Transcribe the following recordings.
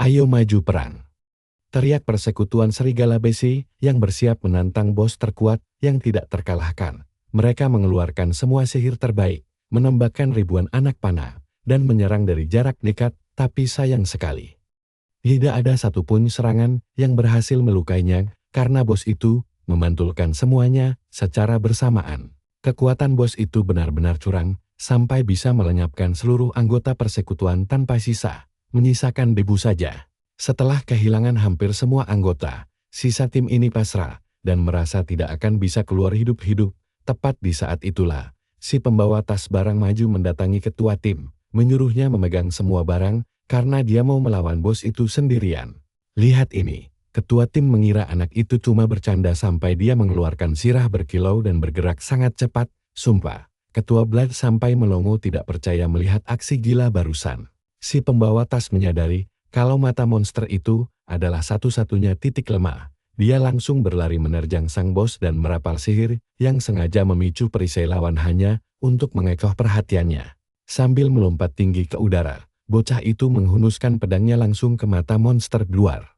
Ayo maju perang. Teriak persekutuan serigala besi yang bersiap menantang bos terkuat yang tidak terkalahkan. Mereka mengeluarkan semua sihir terbaik, menembakkan ribuan anak panah, dan menyerang dari jarak dekat, tapi sayang sekali. Tidak ada satupun serangan yang berhasil melukainya, karena bos itu memantulkan semuanya secara bersamaan. Kekuatan bos itu benar-benar curang, sampai bisa melenyapkan seluruh anggota persekutuan tanpa sisa, menyisakan debu saja. Setelah kehilangan hampir semua anggota, sisa tim ini pasrah, dan merasa tidak akan bisa keluar hidup-hidup. Tepat di saat itulah, si pembawa tas barang maju mendatangi ketua tim, menyuruhnya memegang semua barang, karena dia mau melawan bos itu sendirian. Lihat ini. Ketua tim mengira anak itu cuma bercanda sampai dia mengeluarkan sirah berkilau dan bergerak sangat cepat. Sumpah, Ketua Blood sampai melongo tidak percaya melihat aksi gila barusan. Si pembawa tas menyadari kalau mata monster itu adalah satu-satunya titik lemah. Dia langsung berlari menerjang sang bos dan merapal sihir yang sengaja memicu perisai lawan hanya untuk mengecoh perhatiannya. Sambil melompat tinggi ke udara, bocah itu menghunuskan pedangnya langsung ke mata monster luar.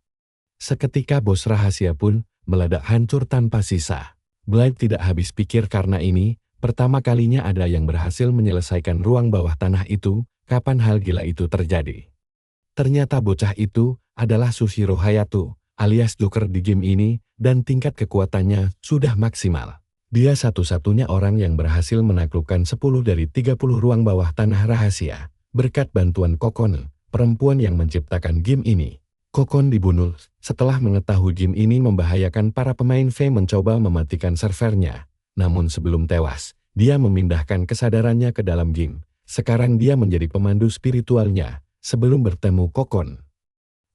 Seketika bos rahasia pun meledak hancur tanpa sisa. Blade tidak habis pikir karena ini pertama kalinya ada yang berhasil menyelesaikan ruang bawah tanah itu. Kapan hal gila itu terjadi? Ternyata bocah itu adalah Sushiro Hayato, alias Joker di game ini, dan tingkat kekuatannya sudah maksimal. Dia satu-satunya orang yang berhasil menaklukkan 10 dari 30 ruang bawah tanah rahasia, berkat bantuan Kokon, perempuan yang menciptakan game ini. Kokon dibunuh setelah mengetahui game ini membahayakan para pemain V mencoba mematikan servernya. Namun sebelum tewas, dia memindahkan kesadarannya ke dalam game. Sekarang dia menjadi pemandu spiritualnya sebelum bertemu Kokon.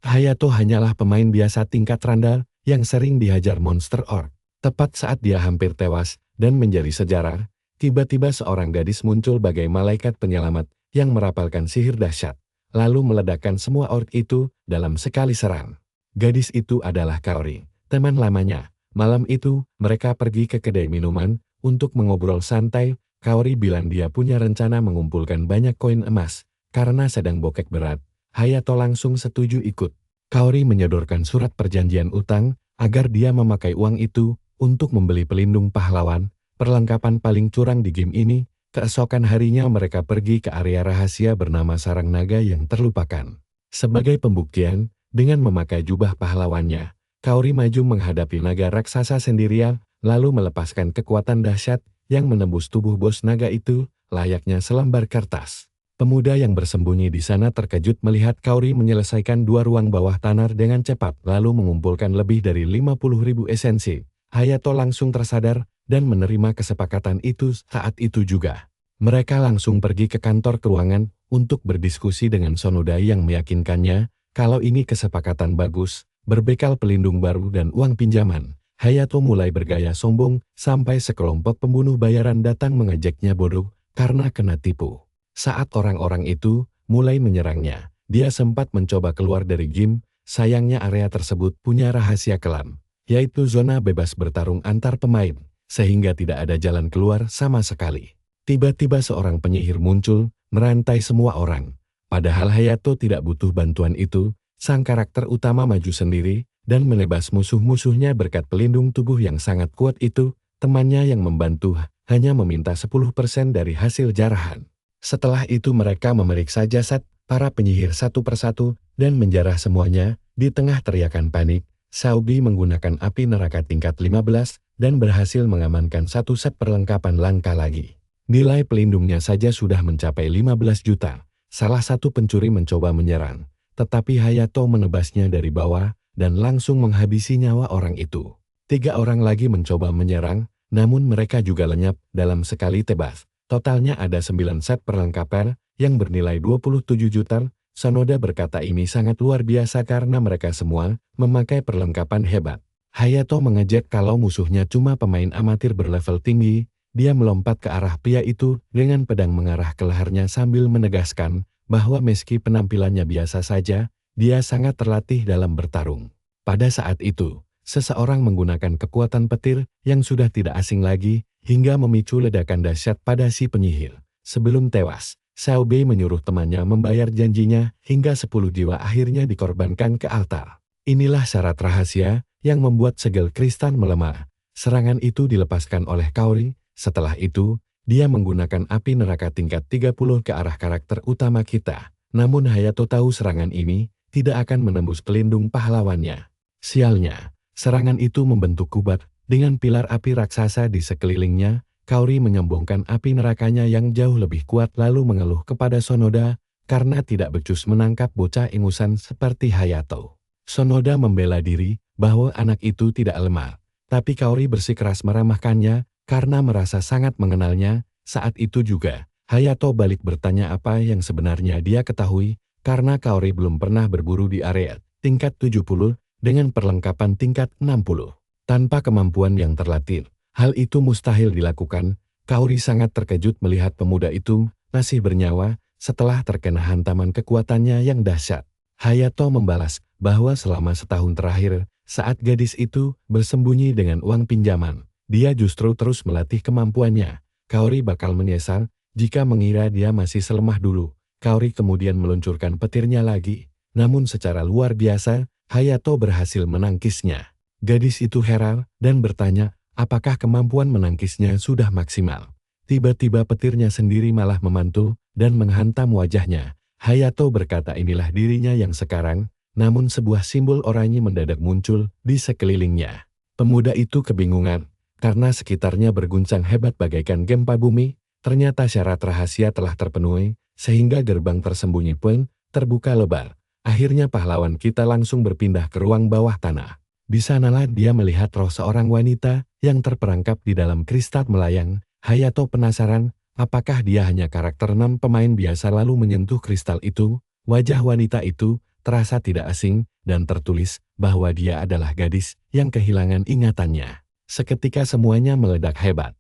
Hayato hanyalah pemain biasa tingkat rendah yang sering dihajar monster orc. Tepat saat dia hampir tewas dan menjadi sejarah, tiba-tiba seorang gadis muncul bagai malaikat penyelamat yang merapalkan sihir dahsyat, lalu meledakkan semua orc itu dalam sekali serang. Gadis itu adalah Kaori, teman lamanya. Malam itu, mereka pergi ke kedai minuman untuk mengobrol santai. Kaori bilang dia punya rencana mengumpulkan banyak koin emas, karena sedang bokek berat. Hayato langsung setuju ikut. Kaori menyodorkan surat perjanjian utang, agar dia memakai uang itu untuk membeli pelindung pahlawan, perlengkapan paling curang di game ini. Keesokan harinya mereka pergi ke area rahasia bernama Sarang Naga yang terlupakan. Sebagai pembuktian, dengan memakai jubah pahlawannya, Kaori maju menghadapi naga raksasa sendirian, lalu melepaskan kekuatan dahsyat yang menembus tubuh bos naga itu, layaknya selembar kertas. Pemuda yang bersembunyi di sana terkejut melihat Kaori menyelesaikan 2 ruang bawah tanah dengan cepat, lalu mengumpulkan lebih dari 50.000 esensi. Hayato langsung tersadar dan menerima kesepakatan itu. Saat itu juga, mereka langsung pergi ke kantor keuangan untuk berdiskusi dengan Sonoda yang meyakinkannya kalau ini kesepakatan bagus, berbekal pelindung baru dan uang pinjaman. Hayato mulai bergaya sombong sampai sekelompok pembunuh bayaran datang mengejeknya bodoh karena kena tipu. Saat orang-orang itu mulai menyerangnya, dia sempat mencoba keluar dari game. Sayangnya area tersebut punya rahasia kelam, yaitu zona bebas bertarung antar pemain, sehingga tidak ada jalan keluar sama sekali. Tiba-tiba seorang penyihir muncul, merantai semua orang. Padahal Hayato tidak butuh bantuan itu, sang karakter utama maju sendiri, dan menebas musuh-musuhnya berkat pelindung tubuh yang sangat kuat itu. Temannya yang membantu hanya meminta 10% dari hasil jarahan. Setelah itu mereka memeriksa jasad para penyihir satu persatu dan menjarah semuanya. Di tengah teriakan panik, Saubi menggunakan api neraka tingkat 15 dan berhasil mengamankan 1 set perlengkapan langka lagi. Nilai pelindungnya saja sudah mencapai 15 juta. Salah satu pencuri mencoba menyerang, tetapi Hayato menebasnya dari bawah dan langsung menghabisi nyawa orang itu. 3 orang lagi mencoba menyerang, namun mereka juga lenyap dalam sekali tebas. Totalnya ada 9 set perlengkapan yang bernilai 27 juta. Sonoda berkata ini sangat luar biasa karena mereka semua memakai perlengkapan hebat. Hayato mengejek kalau musuhnya cuma pemain amatir berlevel tinggi. Dia melompat ke arah pria itu dengan pedang mengarah ke lehernya sambil menegaskan bahwa meski penampilannya biasa saja, dia sangat terlatih dalam bertarung. Pada saat itu, seseorang menggunakan kekuatan petir yang sudah tidak asing lagi hingga memicu ledakan dahsyat pada si penyihir. Sebelum tewas, Xiao Bei menyuruh temannya membayar janjinya hingga 10 jiwa akhirnya dikorbankan ke altar. Inilah syarat rahasia yang membuat segel kristal melemah. Serangan itu dilepaskan oleh Kaori. Setelah itu, dia menggunakan api neraka tingkat 30 ke arah karakter utama kita. Namun Hayato tahu serangan ini tidak akan menembus pelindung pahlawannya. Sialnya, serangan itu membentuk kubat dengan pilar api raksasa di sekelilingnya. Kaori menyombongkan api nerakanya yang jauh lebih kuat lalu mengeluh kepada Sonoda karena tidak becus menangkap bocah ingusan seperti Hayato. Sonoda membela diri bahwa anak itu tidak lemah, tapi Kaori bersikeras meramahkannya karena merasa sangat mengenalnya. Saat itu juga, Hayato balik bertanya apa yang sebenarnya dia ketahui karena Kaori belum pernah berburu di area tingkat 70 dengan perlengkapan tingkat 60. Tanpa kemampuan yang terlatih, hal itu mustahil dilakukan. Kaori sangat terkejut melihat pemuda itu masih bernyawa setelah terkena hantaman kekuatannya yang dahsyat. Hayato membalas bahwa selama setahun terakhir, saat gadis itu bersembunyi dengan uang pinjaman, dia justru terus melatih kemampuannya. Kaori bakal menyesal jika mengira dia masih selemah dulu. Kaori kemudian meluncurkan petirnya lagi, namun secara luar biasa, Hayato berhasil menangkisnya. Gadis itu heran dan bertanya, apakah kemampuan menangkisnya sudah maksimal? Tiba-tiba petirnya sendiri malah memantul dan menghantam wajahnya. Hayato berkata inilah dirinya yang sekarang, namun sebuah simbol oranye mendadak muncul di sekelilingnya. Pemuda itu kebingungan, karena sekitarnya berguncang hebat bagaikan gempa bumi. Ternyata syarat rahasia telah terpenuhi, sehingga gerbang tersembunyi pun terbuka lebar. Akhirnya pahlawan kita langsung berpindah ke ruang bawah tanah. Di sanalah dia melihat roh seorang wanita yang terperangkap di dalam kristal melayang. Hayato penasaran, apakah dia hanya karakter non-pemain biasa lalu menyentuh kristal itu? Wajah wanita itu terasa tidak asing dan tertulis bahwa dia adalah gadis yang kehilangan ingatannya. Seketika semuanya meledak hebat.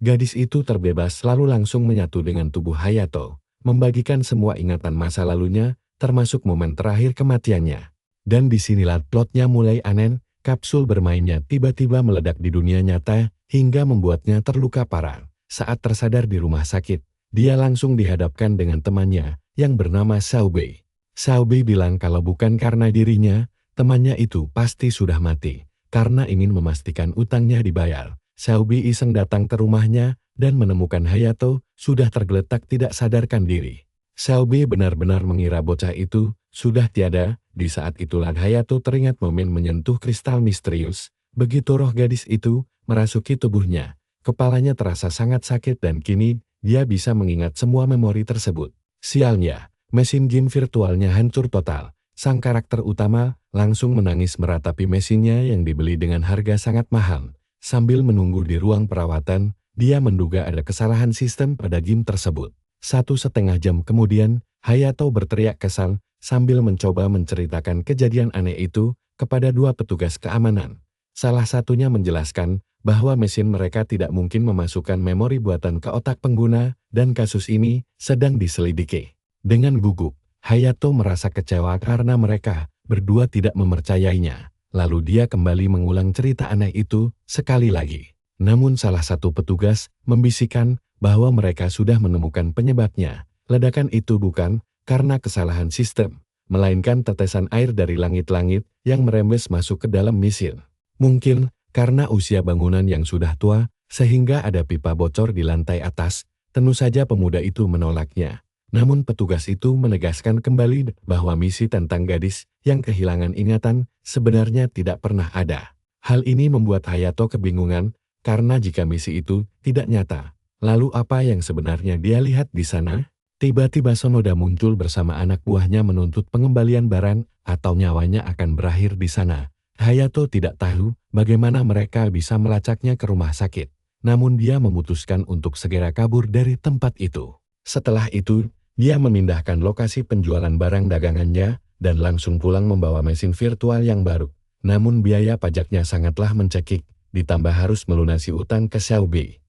Gadis itu terbebas lalu langsung menyatu dengan tubuh Hayato, membagikan semua ingatan masa lalunya, termasuk momen terakhir kematiannya. Dan disinilah plotnya mulai aneh. Kapsul bermainnya tiba-tiba meledak di dunia nyata hingga membuatnya terluka parah. Saat tersadar di rumah sakit, dia langsung dihadapkan dengan temannya yang bernama Xiao Bei. Xiao Bei bilang kalau bukan karena dirinya, temannya itu pasti sudah mati. Karena ingin memastikan utangnya dibayar, Xiao Bei iseng datang ke rumahnya dan menemukan Hayato sudah tergeletak tidak sadarkan diri. Xiao Bei benar-benar mengira bocah itu sudah tiada. Di saat itulah Hayato teringat momen menyentuh kristal misterius. Begitu roh gadis itu merasuki tubuhnya, kepalanya terasa sangat sakit dan kini dia bisa mengingat semua memori tersebut. Sialnya, mesin game virtualnya hancur total. Sang karakter utama langsung menangis meratapi mesinnya yang dibeli dengan harga sangat mahal. Sambil menunggu di ruang perawatan, dia menduga ada kesalahan sistem pada game tersebut. 1,5 jam kemudian, Hayato berteriak kesal sambil mencoba menceritakan kejadian aneh itu kepada 2 petugas keamanan. Salah satunya menjelaskan bahwa mesin mereka tidak mungkin memasukkan memori buatan ke otak pengguna dan kasus ini sedang diselidiki. Dengan gugup, Hayato merasa kecewa karena mereka berdua tidak mempercayainya. Lalu dia kembali mengulang cerita aneh itu sekali lagi. Namun salah satu petugas membisikkan bahwa mereka sudah menemukan penyebabnya. Ledakan itu bukan karena kesalahan sistem, melainkan tetesan air dari langit-langit yang merembes masuk ke dalam mesin. Mungkin karena usia bangunan yang sudah tua, sehingga ada pipa bocor di lantai atas. Tentu saja pemuda itu menolaknya. Namun petugas itu menegaskan kembali bahwa misi tentang gadis yang kehilangan ingatan sebenarnya tidak pernah ada. Hal ini membuat Hayato kebingungan, karena jika misi itu tidak nyata, lalu apa yang sebenarnya dia lihat di sana? Tiba-tiba Sonoda muncul bersama anak buahnya menuntut pengembalian barang atau nyawanya akan berakhir di sana. Hayato tidak tahu bagaimana mereka bisa melacaknya ke rumah sakit. Namun dia memutuskan untuk segera kabur dari tempat itu. Setelah itu, dia memindahkan lokasi penjualan barang dagangannya dan langsung pulang membawa mesin virtual yang baru. Namun biaya pajaknya sangatlah mencekik, ditambah harus melunasi utang ke Xiao Bei.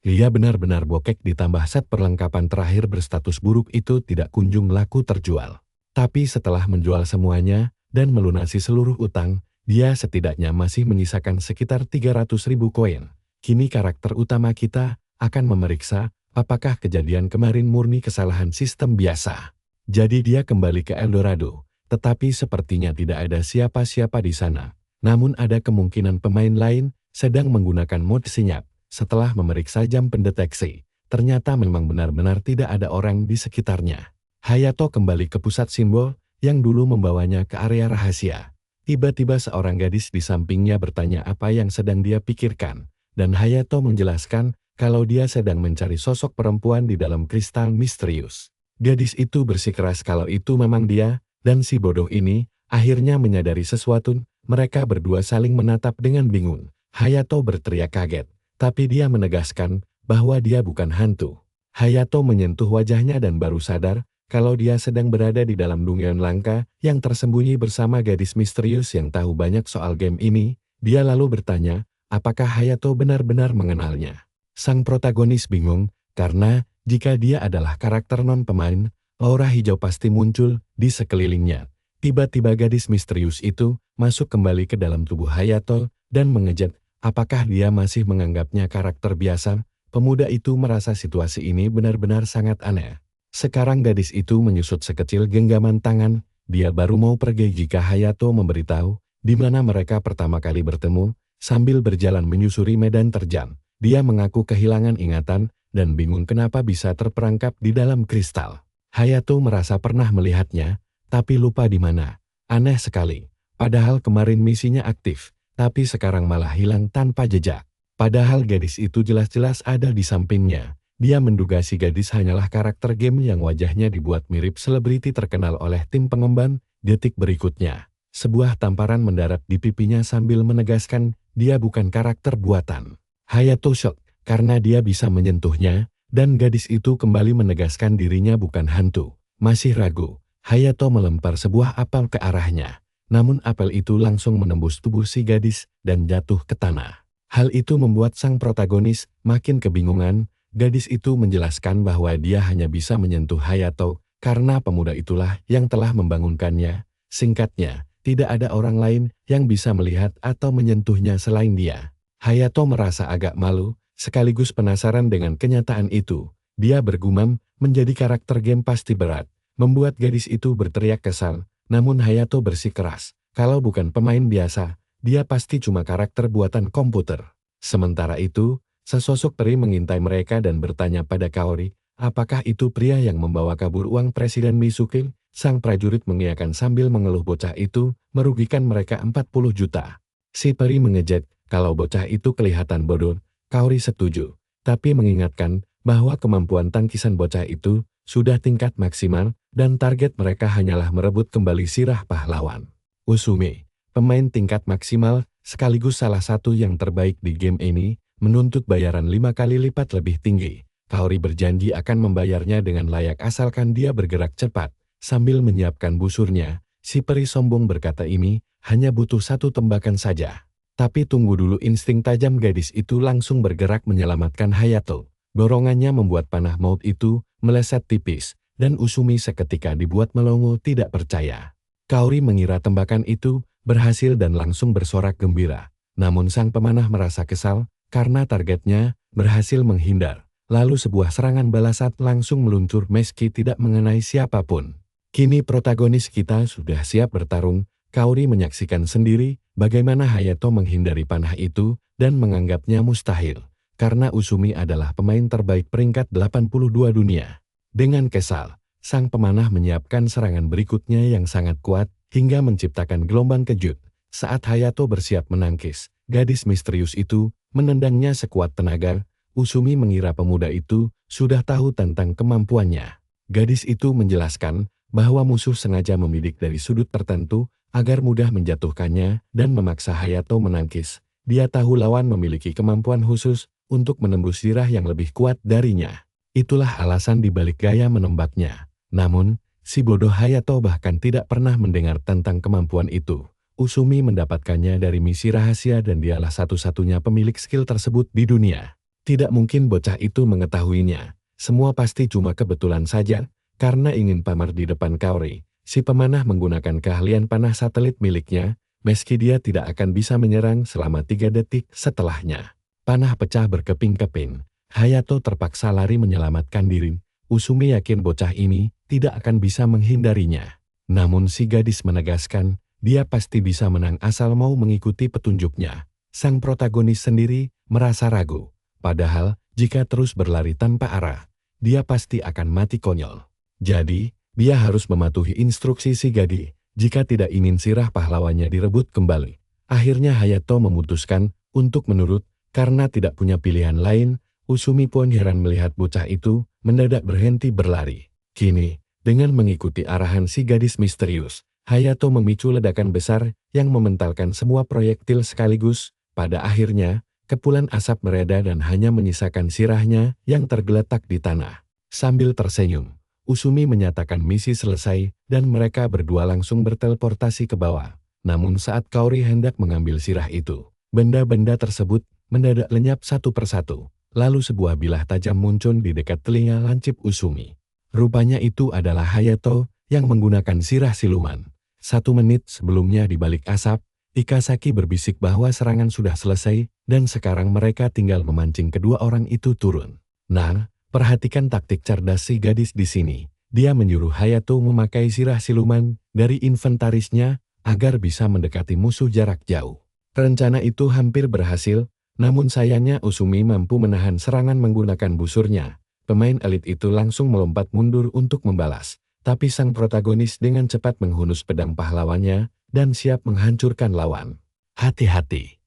Dia benar-benar bokek ditambah set perlengkapan terakhir berstatus buruk itu tidak kunjung laku terjual. Tapi setelah menjual semuanya dan melunasi seluruh utang, dia setidaknya masih menyisakan sekitar 300.000 koin. Kini karakter utama kita akan memeriksa apakah kejadian kemarin murni kesalahan sistem biasa? Jadi dia kembali ke Eldorado, tetapi sepertinya tidak ada siapa-siapa di sana. Namun ada kemungkinan pemain lain sedang menggunakan mode senyap. Setelah memeriksa jam pendeteksi, ternyata memang benar-benar tidak ada orang di sekitarnya. Hayato kembali ke pusat simbol yang dulu membawanya ke area rahasia. Tiba-tiba seorang gadis di sampingnya bertanya apa yang sedang dia pikirkan, dan Hayato menjelaskan kalau dia sedang mencari sosok perempuan di dalam kristal misterius. Gadis itu bersikeras kalau itu memang dia, dan si bodoh ini akhirnya menyadari sesuatu. Mereka berdua saling menatap dengan bingung. Hayato berteriak kaget, tapi dia menegaskan bahwa dia bukan hantu. Hayato menyentuh wajahnya dan baru sadar kalau dia sedang berada di dalam dunia langka yang tersembunyi bersama gadis misterius yang tahu banyak soal game ini. Dia lalu bertanya, apakah Hayato benar-benar mengenalnya? Sang protagonis bingung, karena jika dia adalah karakter non-pemain, aura hijau pasti muncul di sekelilingnya. Tiba-tiba gadis misterius itu masuk kembali ke dalam tubuh Hayato dan mengejar, apakah dia masih menganggapnya karakter biasa? Pemuda itu merasa situasi ini benar-benar sangat aneh. Sekarang gadis itu menyusut sekecil genggaman tangan, dia baru mau pergi jika Hayato memberitahu di mana mereka pertama kali bertemu. Sambil berjalan menyusuri medan terjang, dia mengaku kehilangan ingatan dan bingung kenapa bisa terperangkap di dalam kristal. Hayato merasa pernah melihatnya, tapi lupa di mana. Aneh sekali, padahal kemarin misinya aktif, tapi sekarang malah hilang tanpa jejak. Padahal gadis itu jelas-jelas ada di sampingnya. Dia menduga si gadis hanyalah karakter game yang wajahnya dibuat mirip selebriti terkenal oleh tim pengembang. Detik berikutnya, sebuah tamparan mendarat di pipinya sambil menegaskan dia bukan karakter buatan. Hayato shock karena dia bisa menyentuhnya, dan gadis itu kembali menegaskan dirinya bukan hantu. Masih ragu, Hayato melempar sebuah apel ke arahnya. Namun apel itu langsung menembus tubuh si gadis dan jatuh ke tanah. Hal itu membuat sang protagonis makin kebingungan. Gadis itu menjelaskan bahwa dia hanya bisa menyentuh Hayato karena pemuda itulah yang telah membangunkannya. Singkatnya, tidak ada orang lain yang bisa melihat atau menyentuhnya selain dia. Hayato merasa agak malu, sekaligus penasaran dengan kenyataan itu. Dia bergumam, menjadi karakter game pasti berat, membuat gadis itu berteriak kesal. Namun Hayato bersikeras, kalau bukan pemain biasa, dia pasti cuma karakter buatan komputer. Sementara itu, sesosok peri mengintai mereka dan bertanya pada Kaori, apakah itu pria yang membawa kabur uang Presiden Misuke? Sang prajurit mengiyakan sambil mengeluh bocah itu merugikan mereka 40 juta. Si peri mengejek, kalau bocah itu kelihatan bodoh. Kaori setuju, tapi mengingatkan bahwa kemampuan tangkisan bocah itu sudah tingkat maksimal dan target mereka hanyalah merebut kembali sirah pahlawan. Usume, pemain tingkat maksimal sekaligus salah satu yang terbaik di game ini, menuntut bayaran 5 kali lipat lebih tinggi. Kaori berjanji akan membayarnya dengan layak asalkan dia bergerak cepat. Sambil menyiapkan busurnya, si peri sombong berkata ini hanya butuh satu tembakan saja. Tapi tunggu dulu, insting tajam gadis itu langsung bergerak menyelamatkan Hayato. Dorongannya membuat panah maut itu meleset tipis, dan Usumi seketika dibuat melongo tidak percaya. Kaori mengira tembakan itu berhasil dan langsung bersorak gembira. Namun sang pemanah merasa kesal karena targetnya berhasil menghindar. Lalu sebuah serangan balasat langsung meluncur meski tidak mengenai siapapun. Kini protagonis kita sudah siap bertarung. Kaori menyaksikan sendiri bagaimana Hayato menghindari panah itu dan menganggapnya mustahil. Karena Usumi adalah pemain terbaik peringkat 82 dunia. Dengan kesal, sang pemanah menyiapkan serangan berikutnya yang sangat kuat hingga menciptakan gelombang kejut. Saat Hayato bersiap menangkis, gadis misterius itu menendangnya sekuat tenaga. Usumi mengira pemuda itu sudah tahu tentang kemampuannya. Gadis itu menjelaskan bahwa musuh sengaja membidik dari sudut tertentu agar mudah menjatuhkannya dan memaksa Hayato menangkis. Dia tahu lawan memiliki kemampuan khusus untuk menembus sirah yang lebih kuat darinya. Itulah alasan dibalik gaya menembaknya. Namun, si bodoh Hayato bahkan tidak pernah mendengar tentang kemampuan itu. Usumi mendapatkannya dari misi rahasia dan dialah satu-satunya pemilik skill tersebut di dunia. Tidak mungkin bocah itu mengetahuinya. Semua pasti cuma kebetulan saja. Karena ingin pamer di depan Kaori, si pemanah menggunakan keahlian panah satelit miliknya, meski dia tidak akan bisa menyerang selama 3 detik setelahnya. Panah pecah berkeping-keping. Hayato terpaksa lari menyelamatkan diri. Usumi yakin bocah ini tidak akan bisa menghindarinya. Namun si gadis menegaskan, dia pasti bisa menang asal mau mengikuti petunjuknya. Sang protagonis sendiri merasa ragu. Padahal, jika terus berlari tanpa arah, dia pasti akan mati konyol. Jadi, dia harus mematuhi instruksi si gadis, jika tidak ingin sirah pahlawannya direbut kembali. Akhirnya Hayato memutuskan untuk menurut, karena tidak punya pilihan lain. Usumi pun heran melihat bocah itu mendadak berhenti berlari. Kini, dengan mengikuti arahan si gadis misterius, Hayato memicu ledakan besar yang mementalkan semua proyektil sekaligus. Pada akhirnya, kepulan asap mereda dan hanya menyisakan sirahnya yang tergeletak di tanah. Sambil tersenyum, Usumi menyatakan misi selesai dan mereka berdua langsung berteleportasi ke bawah. Namun saat Kaori hendak mengambil sirah itu, benda-benda tersebut mendadak lenyap satu persatu. Lalu sebuah bilah tajam muncul di dekat telinga lancip Usumi. Rupanya itu adalah Hayato yang menggunakan sirah siluman. 1 menit sebelumnya di balik asap, Ikasaki berbisik bahwa serangan sudah selesai dan sekarang mereka tinggal memancing kedua orang itu turun. Nah, perhatikan taktik cerdas si gadis di sini. Dia menyuruh Hayato memakai sirah siluman dari inventarisnya agar bisa mendekati musuh jarak jauh. Rencana itu hampir berhasil. Namun sayangnya Usumi mampu menahan serangan menggunakan busurnya. Pemain elit itu langsung melompat mundur untuk membalas. Tapi sang protagonis dengan cepat menghunus pedang pahlawannya dan siap menghancurkan lawan. Hati-hati.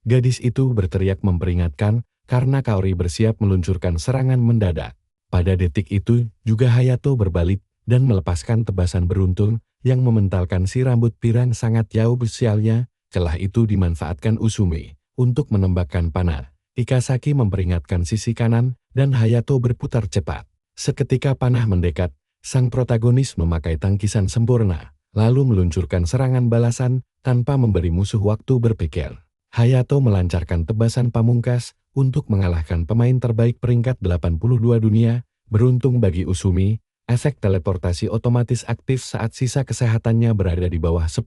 Gadis itu berteriak memperingatkan karena Kaori bersiap meluncurkan serangan mendadak. Pada detik itu juga Hayato berbalik dan melepaskan tebasan beruntun yang mementalkan si rambut pirang sangat jauh besialnya. Celah itu dimanfaatkan Usumi untuk menembakkan panah. Ikasaki memperingatkan sisi kanan, dan Hayato berputar cepat. Seketika panah mendekat, sang protagonis memakai tangkisan sempurna, lalu meluncurkan serangan balasan tanpa memberi musuh waktu berpikir. Hayato melancarkan tebasan pamungkas untuk mengalahkan pemain terbaik peringkat 82 dunia. Beruntung bagi Usumi, efek teleportasi otomatis aktif saat sisa kesehatannya berada di bawah 10%.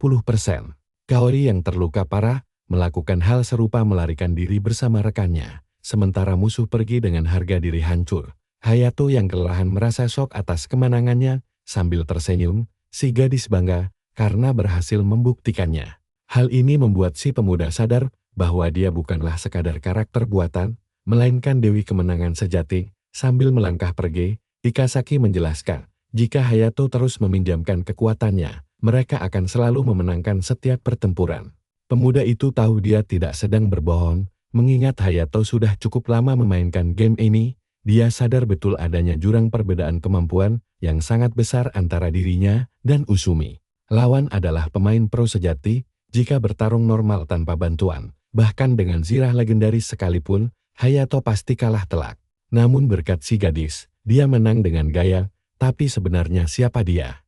Kaori yang terluka parah melakukan hal serupa melarikan diri bersama rekannya, sementara musuh pergi dengan harga diri hancur. Hayato yang kelelahan merasa shock atas kemenangannya, sambil tersenyum, si gadis bangga karena berhasil membuktikannya. Hal ini membuat si pemuda sadar bahwa dia bukanlah sekadar karakter buatan, melainkan dewi kemenangan sejati. Sambil melangkah pergi, Ikasaki menjelaskan, jika Hayato terus meminjamkan kekuatannya, mereka akan selalu memenangkan setiap pertempuran. Pemuda itu tahu dia tidak sedang berbohong, mengingat Hayato sudah cukup lama memainkan game ini. Dia sadar betul adanya jurang perbedaan kemampuan yang sangat besar antara dirinya dan Usumi. Lawan adalah pemain pro sejati. Jika bertarung normal tanpa bantuan, bahkan dengan sirah legendaris sekalipun, Hayato pasti kalah telak. Namun berkat si gadis, dia menang dengan gaya. Tapi sebenarnya siapa dia?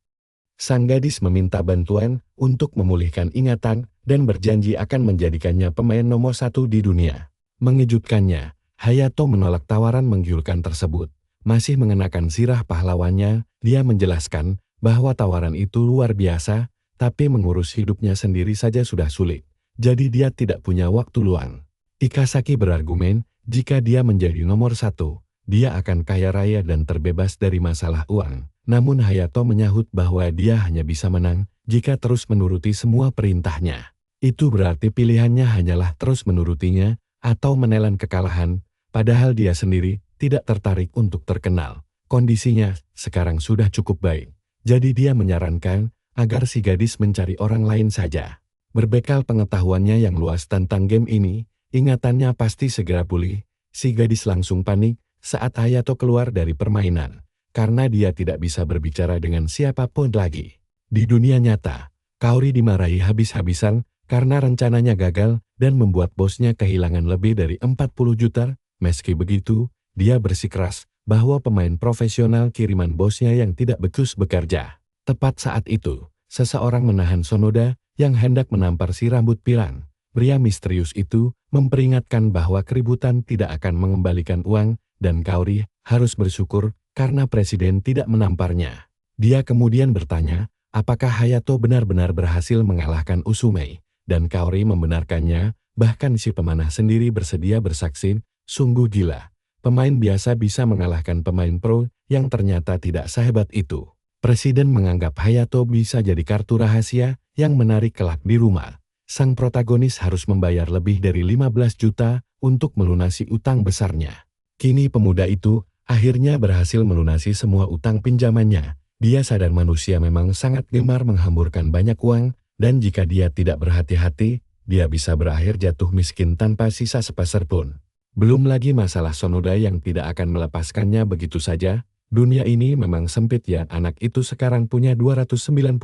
Sang gadis meminta bantuan untuk memulihkan ingatan dan berjanji akan menjadikannya pemain nomor 1 di dunia. Mengejutkannya, Hayato menolak tawaran menggiurkan tersebut. Masih mengenakan sirah pahlawannya, dia menjelaskan bahwa tawaran itu luar biasa, tapi mengurus hidupnya sendiri saja sudah sulit. Jadi dia tidak punya waktu luang. Ikasaki berargumen, jika dia menjadi nomor 1, dia akan kaya raya dan terbebas dari masalah uang. Namun Hayato menyahut bahwa dia hanya bisa menang jika terus menuruti semua perintahnya. Itu berarti pilihannya hanyalah terus menurutinya atau menelan kekalahan, padahal dia sendiri tidak tertarik untuk terkenal. Kondisinya sekarang sudah cukup baik. Jadi dia menyarankan agar si gadis mencari orang lain saja. Berbekal pengetahuannya yang luas tentang game ini, ingatannya pasti segera pulih. Si gadis langsung panik saat Hayato keluar dari permainan, karena dia tidak bisa berbicara dengan siapapun lagi. Di dunia nyata, Kaori dimarahi habis-habisan karena rencananya gagal dan membuat bosnya kehilangan lebih dari 40 juta. Meski begitu, dia bersikeras bahwa pemain profesional kiriman bosnya yang tidak becus bekerja. Tepat saat itu, seseorang menahan Sonoda yang hendak menampar si rambut pirang. Pria misterius itu memperingatkan bahwa keributan tidak akan mengembalikan uang dan Kaori harus bersyukur karena presiden tidak menamparnya. Dia kemudian bertanya, apakah Hayato benar-benar berhasil mengalahkan Usumi, dan Kaori membenarkannya, bahkan si pemanah sendiri bersedia bersaksi. Sungguh gila. Pemain biasa bisa mengalahkan pemain pro yang ternyata tidak sehebat itu. Presiden menganggap Hayato bisa jadi kartu rahasia yang menarik kelak di rumah. Sang protagonis harus membayar lebih dari 15 juta untuk melunasi utang besarnya. Kini pemuda itu akhirnya berhasil melunasi semua utang pinjamannya. Dia sadar manusia memang sangat gemar menghamburkan banyak uang, dan jika dia tidak berhati-hati, dia bisa berakhir jatuh miskin tanpa sisa sepeser pun. Belum lagi masalah Sonoda yang tidak akan melepaskannya begitu saja. Dunia ini memang sempit ya, anak itu sekarang punya 290.000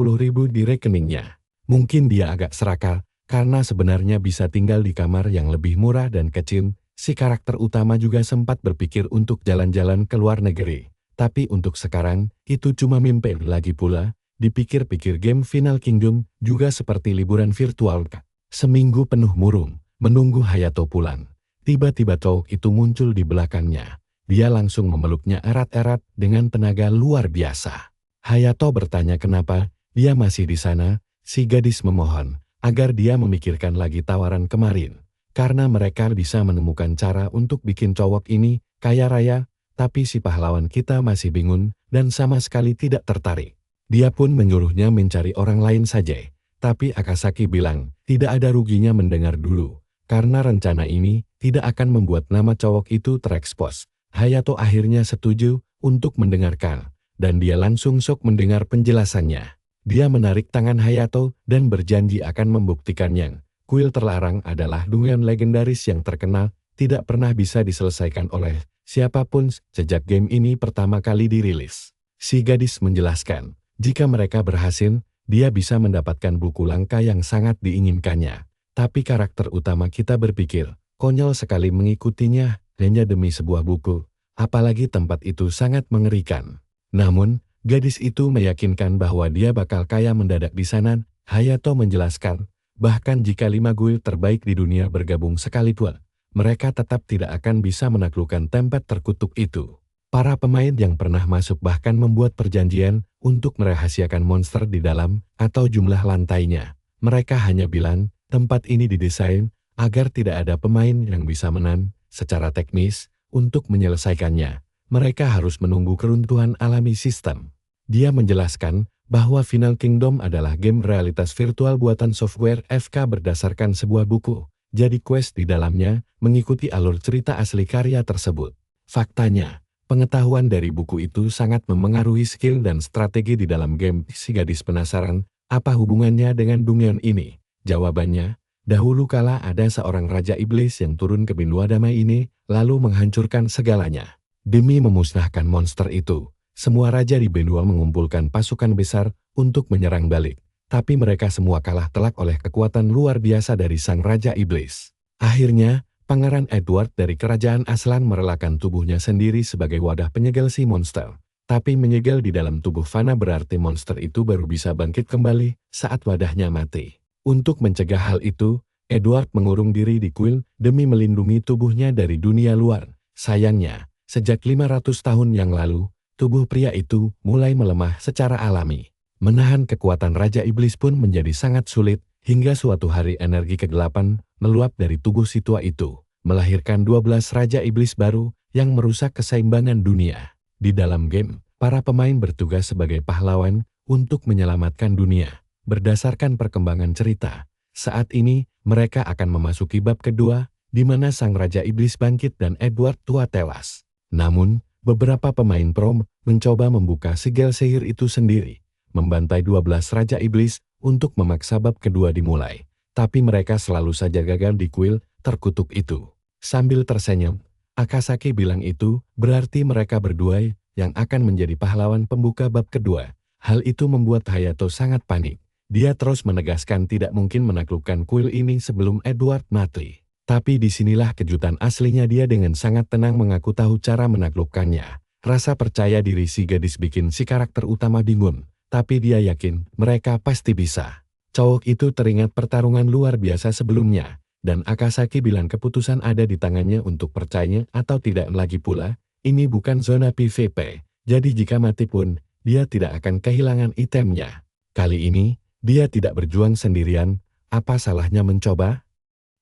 di rekeningnya. Mungkin dia agak serakah, karena sebenarnya bisa tinggal di kamar yang lebih murah dan kecil. Si karakter utama juga sempat berpikir untuk jalan-jalan ke luar negeri. Tapi untuk sekarang, itu cuma mimpi lagi pula. Dipikir-pikir game Final Kingdom juga seperti liburan virtual. Seminggu penuh murung, menunggu Hayato pulang. Tiba-tiba Touk itu muncul di belakangnya. Dia langsung memeluknya erat-erat dengan tenaga luar biasa. Hayato bertanya kenapa dia masih di sana. Si gadis memohon agar dia memikirkan lagi tawaran kemarin. Karena mereka bisa menemukan cara untuk bikin cowok ini kaya raya, tapi si pahlawan kita masih bingung dan sama sekali tidak tertarik. Dia pun menyuruhnya mencari orang lain saja. Tapi Akasaki bilang, tidak ada ruginya mendengar dulu. Karena rencana ini tidak akan membuat nama cowok itu terekspos. Hayato akhirnya setuju untuk mendengarkan, dan dia langsung shock mendengar penjelasannya. Dia menarik tangan Hayato dan berjanji akan membuktikannya. Kuil terlarang adalah dungeon legendaris yang terkenal, tidak pernah bisa diselesaikan oleh siapapun sejak game ini pertama kali dirilis. Si gadis menjelaskan, jika mereka berhasil, dia bisa mendapatkan buku langka yang sangat diinginkannya. Tapi karakter utama kita berpikir, konyol sekali mengikutinya hanya demi sebuah buku, apalagi tempat itu sangat mengerikan. Namun, gadis itu meyakinkan bahwa dia bakal kaya mendadak di sana. Hayato menjelaskan, bahkan jika 5 guild terbaik di dunia bergabung sekalipun, mereka tetap tidak akan bisa menaklukkan tempat terkutuk itu. Para pemain yang pernah masuk bahkan membuat perjanjian untuk merahasiakan monster di dalam atau jumlah lantainya. Mereka hanya bilang, tempat ini didesain agar tidak ada pemain yang bisa menang secara teknis. Untuk menyelesaikannya, mereka harus menunggu keruntuhan alami sistem. Dia menjelaskan bahwa Final Kingdom adalah game realitas virtual buatan software FK berdasarkan sebuah buku. Jadi quest di dalamnya mengikuti alur cerita asli karya tersebut. Faktanya, pengetahuan dari buku itu sangat memengaruhi skill dan strategi di dalam game. Si gadis penasaran, apa hubungannya dengan dungeon ini? Jawabannya, dahulu kala ada seorang raja iblis yang turun ke benua damai ini, lalu menghancurkan segalanya. Demi memusnahkan monster itu, semua raja di benua mengumpulkan pasukan besar untuk menyerang balik. Tapi mereka semua kalah telak oleh kekuatan luar biasa dari sang raja iblis. Akhirnya, Pangeran Edward dari kerajaan Aslan merelakan tubuhnya sendiri sebagai wadah penyegel si monster. Tapi menyegel di dalam tubuh Fana berarti monster itu baru bisa bangkit kembali saat wadahnya mati. Untuk mencegah hal itu, Edward mengurung diri di kuil demi melindungi tubuhnya dari dunia luar. Sayangnya, sejak 500 tahun yang lalu, tubuh pria itu mulai melemah secara alami. Menahan kekuatan Raja Iblis pun menjadi sangat sulit, hingga suatu hari energi kegelapan meluap dari tubuh si tua itu, melahirkan 12 Raja Iblis baru yang merusak keseimbangan dunia. Di dalam game, para pemain bertugas sebagai pahlawan untuk menyelamatkan dunia. Berdasarkan perkembangan cerita, saat ini mereka akan memasuki bab kedua, di mana sang Raja Iblis bangkit dan Edward tua tewas. Namun, beberapa pemain pro mencoba membuka segel sihir itu sendiri, membantai 12 Raja Iblis untuk memaksa bab kedua dimulai. Tapi mereka selalu saja gagal di kuil terkutuk itu. Sambil tersenyum, Akasaki bilang itu berarti mereka berdua yang akan menjadi pahlawan pembuka bab kedua. Hal itu membuat Hayato sangat panik. Dia terus menegaskan tidak mungkin menaklukkan kuil ini sebelum Edward mati. Tapi disinilah kejutan aslinya, dia dengan sangat tenang mengaku tahu cara menaklukkannya. Rasa percaya diri si gadis bikin si karakter utama bingung. Tapi dia yakin mereka pasti bisa. Cowok itu teringat pertarungan luar biasa sebelumnya. Dan Akasaki bilang keputusan ada di tangannya untuk percaya atau tidak. Lagi pula, ini bukan zona PvP. Jadi jika mati pun, dia tidak akan kehilangan itemnya. Kali ini, dia tidak berjuang sendirian. Apa salahnya mencoba?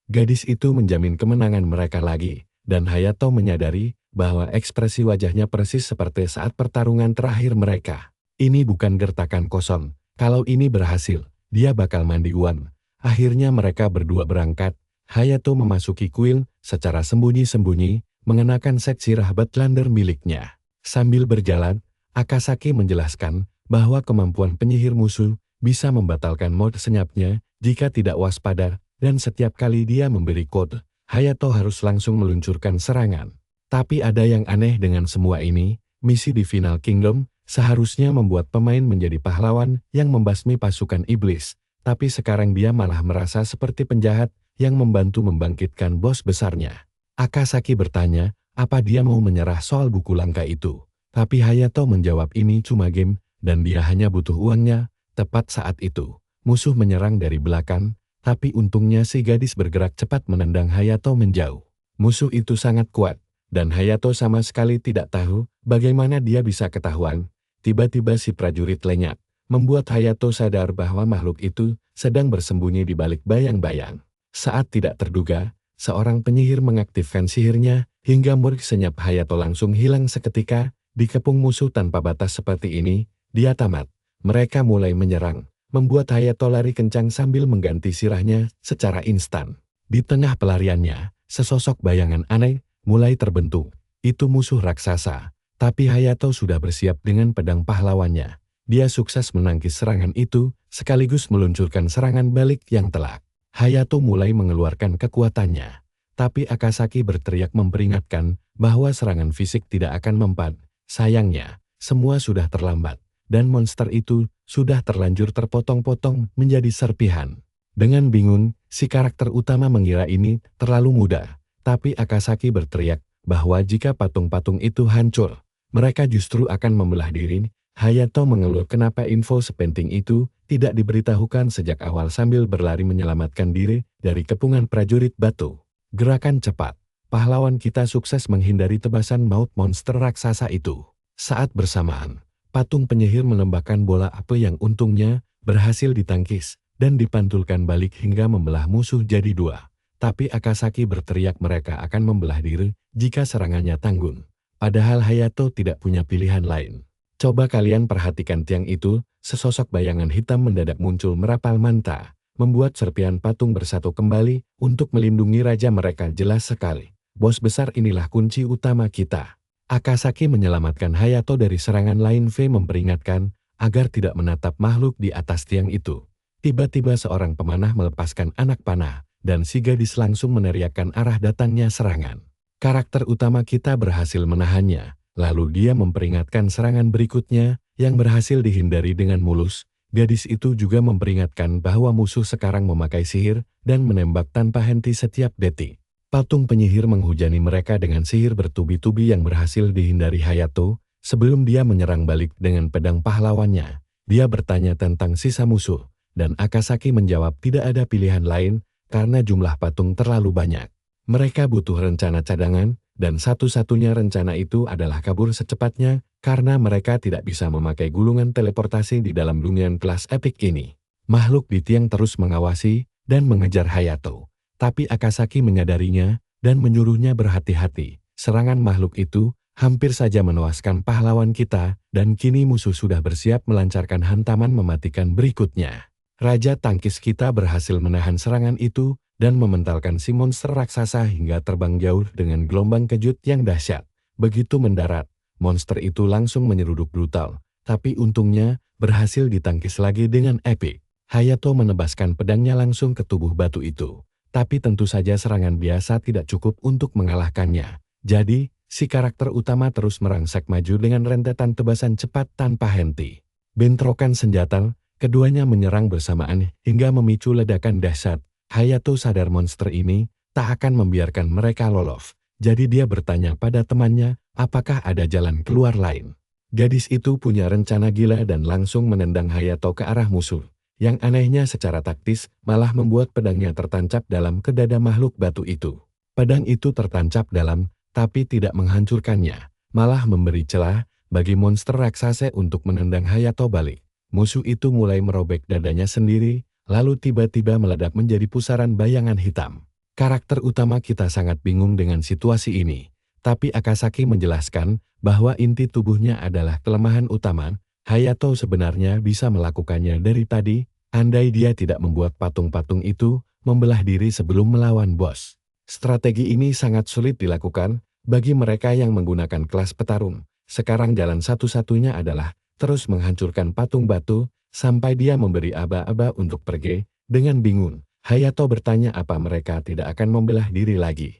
Gadis itu menjamin kemenangan mereka lagi. Dan Hayato menyadari bahwa ekspresi wajahnya persis seperti saat pertarungan terakhir mereka. Ini bukan gertakan kosong. Kalau ini berhasil, dia bakal mandi uan. Akhirnya mereka berdua berangkat. Hayato memasuki kuil secara sembunyi-sembunyi, mengenakan set sirah Batlander miliknya. Sambil berjalan, Akasaki menjelaskan bahwa kemampuan penyihir musuh bisa membatalkan mode senyapnya jika tidak waspada, dan setiap kali dia memberi kode, Hayato harus langsung meluncurkan serangan. Tapi ada yang aneh dengan semua ini, misi di Final Kingdom seharusnya membuat pemain menjadi pahlawan yang membasmi pasukan iblis, tapi sekarang dia malah merasa seperti penjahat yang membantu membangkitkan bos besarnya. Akasaki bertanya, apa dia mau menyerah soal buku langka itu? Tapi Hayato menjawab ini cuma game, dan dia hanya butuh uangnya. Tepat saat itu, musuh menyerang dari belakang, tapi untungnya si gadis bergerak cepat menendang Hayato menjauh. Musuh itu sangat kuat, dan Hayato sama sekali tidak tahu bagaimana dia bisa ketahuan. Tiba-tiba si prajurit lenyap, membuat Hayato sadar bahwa makhluk itu sedang bersembunyi di balik bayang-bayang. Saat tidak terduga, seorang penyihir mengaktifkan sihirnya, hingga murid senyap Hayato langsung hilang seketika. Dikepung musuh tanpa batas seperti ini, dia tamat. Mereka mulai menyerang, membuat Hayato lari kencang sambil mengganti sirahnya secara instan. Di tengah pelariannya, sesosok bayangan aneh mulai terbentuk. Itu musuh raksasa, tapi Hayato sudah bersiap dengan pedang pahlawannya. Dia sukses menangkis serangan itu, sekaligus meluncurkan serangan balik yang telak. Hayato mulai mengeluarkan kekuatannya, tapi Akasaki berteriak memperingatkan bahwa serangan fisik tidak akan mempan. Sayangnya, semua sudah terlambat, dan monster itu sudah terlanjur terpotong-potong menjadi serpihan. Dengan bingung, si karakter utama mengira ini terlalu mudah, tapi Akasaki berteriak bahwa jika patung-patung itu hancur, mereka justru akan membelah diri. Hayato mengeluh kenapa info sepenting itu tidak diberitahukan sejak awal sambil berlari menyelamatkan diri dari kepungan prajurit batu. Gerakan cepat. Pahlawan kita sukses menghindari tebasan maut monster raksasa itu. Saat bersamaan, patung penyihir menembakkan bola api yang untungnya berhasil ditangkis dan dipantulkan balik hingga membelah musuh jadi dua. Tapi Akasaki berteriak mereka akan membelah diri jika serangannya tanggung. Padahal Hayato tidak punya pilihan lain. Coba kalian perhatikan tiang itu, sesosok bayangan hitam mendadak muncul merapal manta, membuat serpihan patung bersatu kembali untuk melindungi raja mereka jelas sekali. Bos besar inilah kunci utama kita. Akasaki menyelamatkan Hayato dari serangan lain. V memperingatkan agar tidak menatap makhluk di atas tiang itu. Tiba-tiba seorang pemanah melepaskan anak panah, dan si gadis langsung meneriakkan arah datangnya serangan. Karakter utama kita berhasil menahannya, lalu dia memperingatkan serangan berikutnya yang berhasil dihindari dengan mulus. Gadis itu juga memperingatkan bahwa musuh sekarang memakai sihir dan menembak tanpa henti setiap detik. Patung penyihir menghujani mereka dengan sihir bertubi-tubi yang berhasil dihindari Hayato. Sebelum dia menyerang balik dengan pedang pahlawannya, dia bertanya tentang sisa musuh, dan Akasaki menjawab tidak ada pilihan lain karena jumlah patung terlalu banyak. Mereka butuh rencana cadangan, dan satu-satunya rencana itu adalah kabur secepatnya karena mereka tidak bisa memakai gulungan teleportasi di dalam dunia kelas epik ini. Makhluk di tiang terus mengawasi dan mengejar Hayato. Tapi Akasaki menyadarinya dan menyuruhnya berhati-hati. Serangan makhluk itu hampir saja menewaskan pahlawan kita, dan kini musuh sudah bersiap melancarkan hantaman mematikan berikutnya. Raja tangkis kita berhasil menahan serangan itu dan mementalkan si monster raksasa hingga terbang jauh dengan gelombang kejut yang dahsyat. Begitu mendarat, monster itu langsung menyeruduk brutal, tapi untungnya berhasil ditangkis lagi dengan epik. Hayato menebaskan pedangnya langsung ke tubuh batu itu. Tapi tentu saja serangan biasa tidak cukup untuk mengalahkannya. Jadi, si karakter utama terus merangsek maju dengan rentetan tebasan cepat tanpa henti. Bentrokan senjata, keduanya menyerang bersamaan hingga memicu ledakan dahsyat. Hayato sadar monster ini tak akan membiarkan mereka lolos. Jadi dia bertanya pada temannya, apakah ada jalan keluar lain. Gadis itu punya rencana gila dan langsung menendang Hayato ke arah musuh. Yang anehnya secara taktis malah membuat pedangnya tertancap dalam ke dada makhluk batu itu. Pedang itu tertancap dalam, tapi tidak menghancurkannya, malah memberi celah bagi monster raksasa untuk menendang Hayato balik. Musuh itu mulai merobek dadanya sendiri, lalu tiba-tiba meledak menjadi pusaran bayangan hitam. Karakter utama kita sangat bingung dengan situasi ini, Tapi Akasaki menjelaskan bahwa inti tubuhnya adalah kelemahan utama. Hayato sebenarnya bisa melakukannya dari tadi, andai dia tidak membuat patung-patung itu membelah diri sebelum melawan bos. Strategi ini sangat sulit dilakukan bagi mereka yang menggunakan kelas petarung. Sekarang jalan satu-satunya adalah terus menghancurkan patung batu sampai dia memberi aba-aba untuk pergi. Dengan bingung, Hayato bertanya apa mereka tidak akan membelah diri lagi.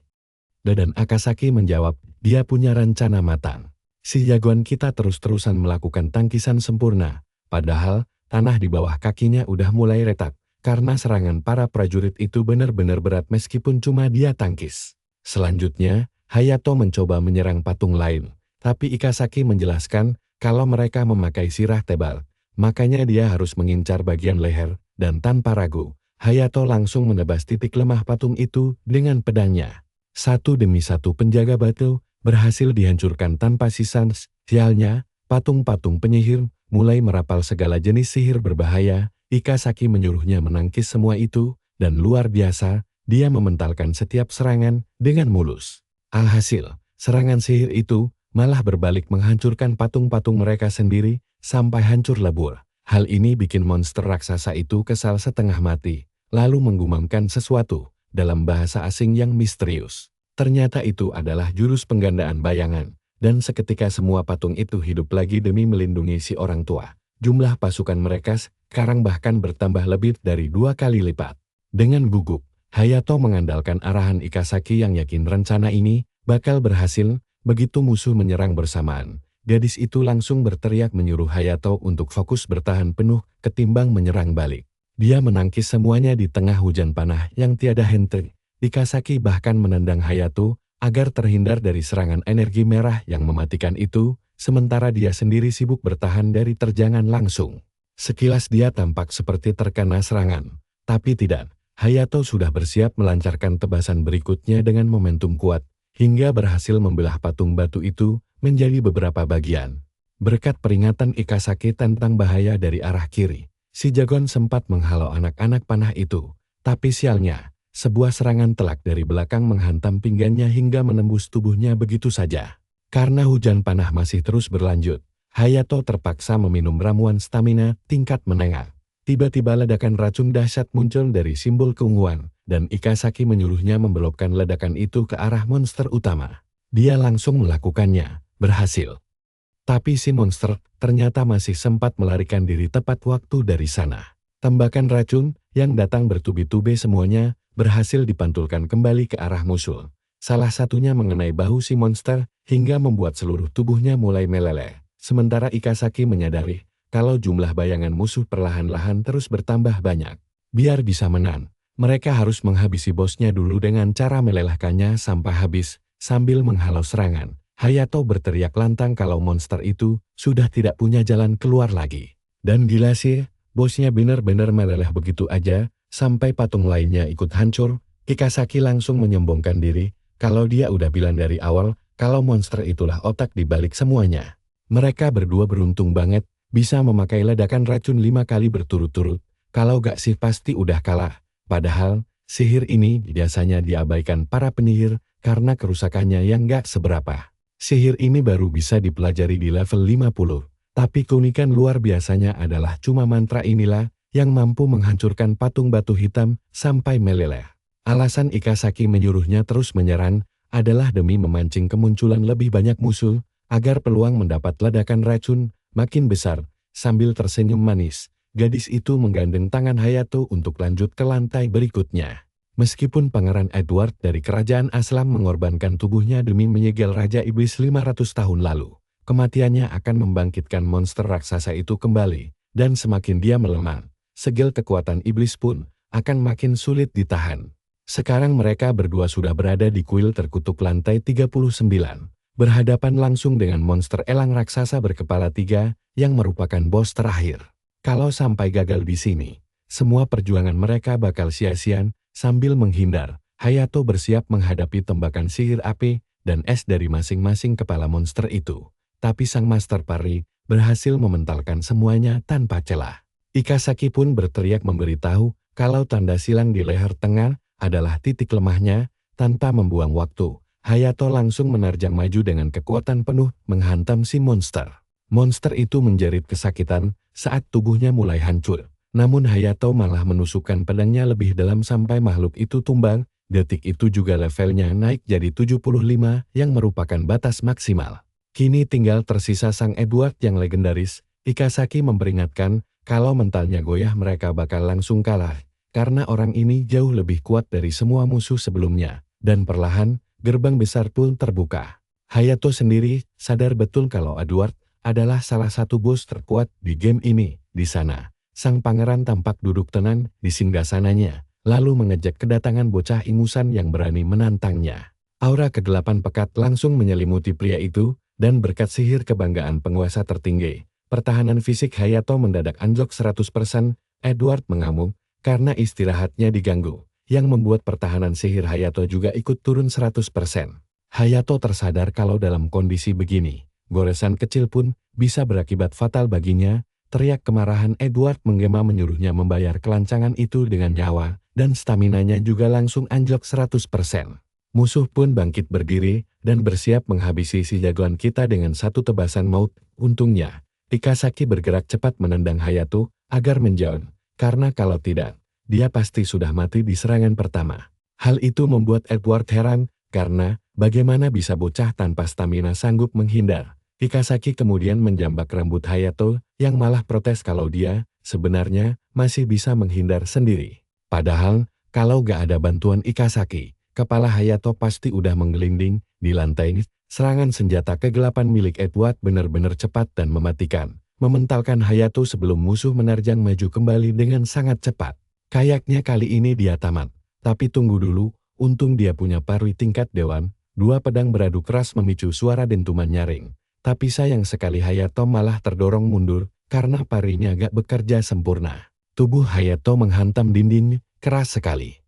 Dan Akasaki menjawab, dia punya rencana matang. Si jagoan kita terus-terusan melakukan tangkisan sempurna, padahal tanah di bawah kakinya udah mulai retak, karena serangan para prajurit itu benar-benar berat meskipun cuma dia tangkis. Selanjutnya, Hayato mencoba menyerang patung lain, tapi Ikasaki menjelaskan kalau mereka memakai sirah tebal, makanya dia harus mengincar bagian leher, dan tanpa ragu, Hayato langsung menebas titik lemah patung itu dengan pedangnya. Satu demi satu penjaga batu berhasil dihancurkan tanpa sisa. Sialnya, patung-patung penyihir mulai merapal segala jenis sihir berbahaya. Ikasaki menyuruhnya menangkis semua itu, dan luar biasa, dia mementalkan setiap serangan dengan mulus. Alhasil, serangan sihir itu malah berbalik menghancurkan patung-patung mereka sendiri sampai hancur lebur. Hal ini bikin monster raksasa itu kesal setengah mati, lalu menggumamkan sesuatu dalam bahasa asing yang misterius. Ternyata itu adalah jurus penggandaan bayangan, dan seketika semua patung itu hidup lagi demi melindungi si orang tua. Jumlah pasukan mereka sekarang bahkan bertambah lebih dari 2 kali lipat. Dengan gugup, Hayato mengandalkan arahan Ikasaki yang yakin rencana ini bakal berhasil. Begitu musuh menyerang bersamaan, gadis itu langsung berteriak menyuruh Hayato untuk fokus bertahan penuh ketimbang menyerang balik. Dia menangkis semuanya di tengah hujan panah yang tiada henti. Ikasaki bahkan menendang Hayato agar terhindar dari serangan energi merah yang mematikan itu, sementara dia sendiri sibuk bertahan dari terjangan langsung. Sekilas dia tampak seperti terkena serangan, tapi tidak. Hayato sudah bersiap melancarkan tebasan berikutnya dengan momentum kuat, hingga berhasil membelah patung batu itu menjadi beberapa bagian. Berkat peringatan Ikasaki tentang bahaya dari arah kiri, si jagoan sempat menghalau anak-anak panah itu, tapi sialnya, sebuah serangan telak dari belakang menghantam pinggannya hingga menembus tubuhnya begitu saja. Karena hujan panah masih terus berlanjut, Hayato terpaksa meminum ramuan stamina tingkat menengah. Tiba-tiba ledakan racun dahsyat muncul dari simbol keunguan, dan Ikasaki menyuruhnya membelokkan ledakan itu ke arah monster utama. Dia langsung melakukannya, berhasil. Tapi si monster ternyata masih sempat melarikan diri tepat waktu dari sana. Tembakan racun yang datang bertubi-tubi semuanya berhasil dipantulkan kembali ke arah musuh. Salah satunya mengenai bahu si monster hingga membuat seluruh tubuhnya mulai meleleh. Sementara Ikasaki menyadari kalau jumlah bayangan musuh perlahan-lahan terus bertambah banyak. Biar bisa menang, mereka harus menghabisi bosnya dulu dengan cara melelehkannya sampai habis sambil menghalau serangan. Hayato berteriak lantang kalau monster itu sudah tidak punya jalan keluar lagi. Dan gila sih, bosnya benar-benar meleleh begitu aja, sampai patung lainnya ikut hancur. Ikasaki langsung menyombongkan diri, kalau dia udah bilang dari awal, kalau monster itulah otak di balik semuanya. Mereka berdua beruntung banget, bisa memakai ledakan racun 5 kali berturut-turut, kalau gak sih pasti udah kalah. Padahal, sihir ini biasanya diabaikan para penyihir, karena kerusakannya yang gak seberapa. Sihir ini baru bisa dipelajari di level 50, tapi keunikan luar biasanya adalah cuma mantra inilah yang mampu menghancurkan patung batu hitam sampai meleleh. Alasan Ikasaki menyuruhnya terus menyerang adalah demi memancing kemunculan lebih banyak musuh, agar peluang mendapat ledakan racun makin besar. Sambil tersenyum manis, gadis itu menggandeng tangan Hayato untuk lanjut ke lantai berikutnya. Meskipun Pangeran Edward dari Kerajaan Aslam mengorbankan tubuhnya demi menyegel Raja Iblis 500 tahun lalu, kematiannya akan membangkitkan monster raksasa itu kembali, dan semakin dia melemah, segel kekuatan iblis pun akan makin sulit ditahan. Sekarang mereka berdua sudah berada di kuil terkutuk lantai 39, berhadapan langsung dengan monster elang raksasa berkepala 3 yang merupakan bos terakhir. Kalau sampai gagal di sini, semua perjuangan mereka bakal sia-sia. Sambil menghindar, Hayato bersiap menghadapi tembakan sihir api dan es dari masing-masing kepala monster itu. Tapi sang Master Pari berhasil mementalkan semuanya tanpa celah. Ikasaki pun berteriak memberitahu kalau tanda silang di leher tengah adalah titik lemahnya. Tanpa membuang waktu, Hayato langsung menerjang maju dengan kekuatan penuh menghantam si monster. Monster itu menjerit kesakitan saat tubuhnya mulai hancur. Namun Hayato malah menusukkan pedangnya lebih dalam sampai makhluk itu tumbang. Detik itu juga levelnya naik jadi 75 yang merupakan batas maksimal. Kini tinggal tersisa sang Edward yang legendaris. Ikazaki memperingatkan kalau mentalnya goyah mereka bakal langsung kalah. Karena orang ini jauh lebih kuat dari semua musuh sebelumnya. Dan perlahan, gerbang besar pun terbuka. Hayato sendiri sadar betul kalau Edward adalah salah satu bos terkuat di game ini. Di sana, sang pangeran tampak duduk tenang di singgasananya, lalu mengejek kedatangan bocah ingusan yang berani menantangnya. Aura kegelapan pekat langsung menyelimuti pria itu, dan berkat sihir kebanggaan penguasa tertinggi, pertahanan fisik Hayato mendadak anjlok 100%. Edward mengamuk karena istirahatnya diganggu, yang membuat pertahanan sihir Hayato juga ikut turun 100%. Hayato tersadar kalau dalam kondisi begini, goresan kecil pun bisa berakibat fatal baginya. Teriak kemarahan Edward menggema menyuruhnya membayar kelancangan itu dengan nyawa, dan staminanya juga langsung anjlok 100%. Musuh pun bangkit berdiri, dan bersiap menghabisi si jagoan kita dengan satu tebasan maut. Untungnya, Ikazaki bergerak cepat menendang Hayato agar menjauh, karena kalau tidak, dia pasti sudah mati di serangan pertama. Hal itu membuat Edward heran, karena bagaimana bisa bocah tanpa stamina sanggup menghindar. Ikazaki kemudian menjambak rambut Hayato, yang malah protes kalau dia, sebenarnya, masih bisa menghindar sendiri. Padahal, kalau gak ada bantuan Ikazaki, kepala Hayato pasti udah menggelinding di lantai. Serangan senjata kegelapan milik Edward benar-benar cepat dan mematikan, mementalkan Hayato sebelum musuh menerjang maju kembali dengan sangat cepat. Kayaknya kali ini dia tamat, tapi tunggu dulu, untung dia punya parwi tingkat dewan. Dua pedang beradu keras memicu suara dentuman nyaring. Tapi sayang sekali Hayato malah terdorong mundur, karena parinya gak bekerja sempurna. Tubuh Hayato menghantam dinding, keras sekali.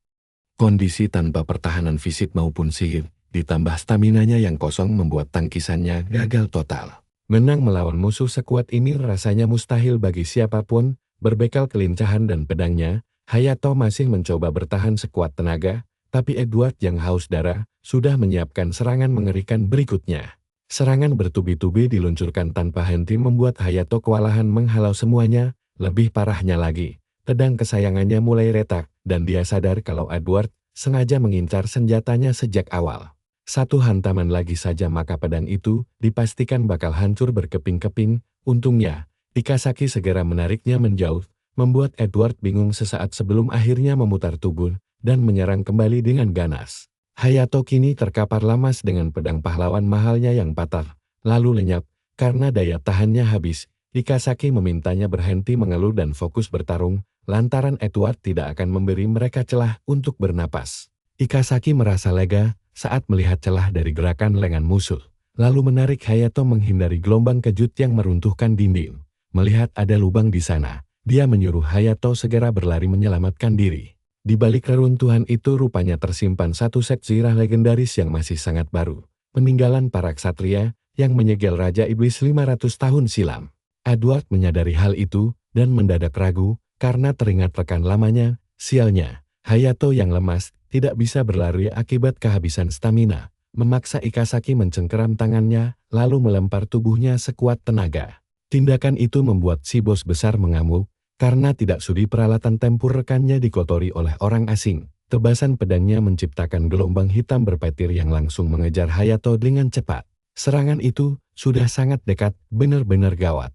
Kondisi tanpa pertahanan fisik maupun sihir, ditambah staminanya yang kosong membuat tangkisannya gagal total. Menang melawan musuh sekuat ini rasanya mustahil bagi siapapun. Berbekal kelincahan dan pedangnya, Hayato masih mencoba bertahan sekuat tenaga, tapi Edward yang haus darah, sudah menyiapkan serangan mengerikan berikutnya. Serangan bertubi-tubi diluncurkan tanpa henti membuat Hayato kewalahan menghalau semuanya. Lebih parahnya lagi, pedang kesayangannya mulai retak, dan dia sadar kalau Edward sengaja mengincar senjatanya sejak awal. Satu hantaman lagi saja maka pedang itu dipastikan bakal hancur berkeping-keping. Untungnya, Ikazaki segera menariknya menjauh, membuat Edward bingung sesaat sebelum akhirnya memutar tubuh dan menyerang kembali dengan ganas. Hayato kini terkapar lamas dengan pedang pahlawan mahalnya yang patah, lalu lenyap, karena daya tahannya habis. Ikazaki memintanya berhenti mengeluh dan fokus bertarung, lantaran Edward tidak akan memberi mereka celah untuk bernapas. Ikazaki merasa lega saat melihat celah dari gerakan lengan musuh, lalu menarik Hayato menghindari gelombang kejut yang meruntuhkan dinding. Melihat ada lubang di sana, dia menyuruh Hayato segera berlari menyelamatkan diri. Di balik reruntuhan itu rupanya tersimpan satu set zirah legendaris yang masih sangat baru. Peninggalan para ksatria yang menyegel Raja Iblis 500 tahun silam. Edward menyadari hal itu dan mendadak ragu karena teringat rekan lamanya. Sialnya, Hayato yang lemas tidak bisa berlari akibat kehabisan stamina. Memaksa Ikazaki mencengkeram tangannya lalu melempar tubuhnya sekuat tenaga. Tindakan itu membuat si bos besar mengamuk. Karena tidak sudi peralatan tempur rekannya dikotori oleh orang asing, tebasan pedangnya menciptakan gelombang hitam berpetir yang langsung mengejar Hayato dengan cepat. Serangan itu sudah sangat dekat, benar-benar gawat.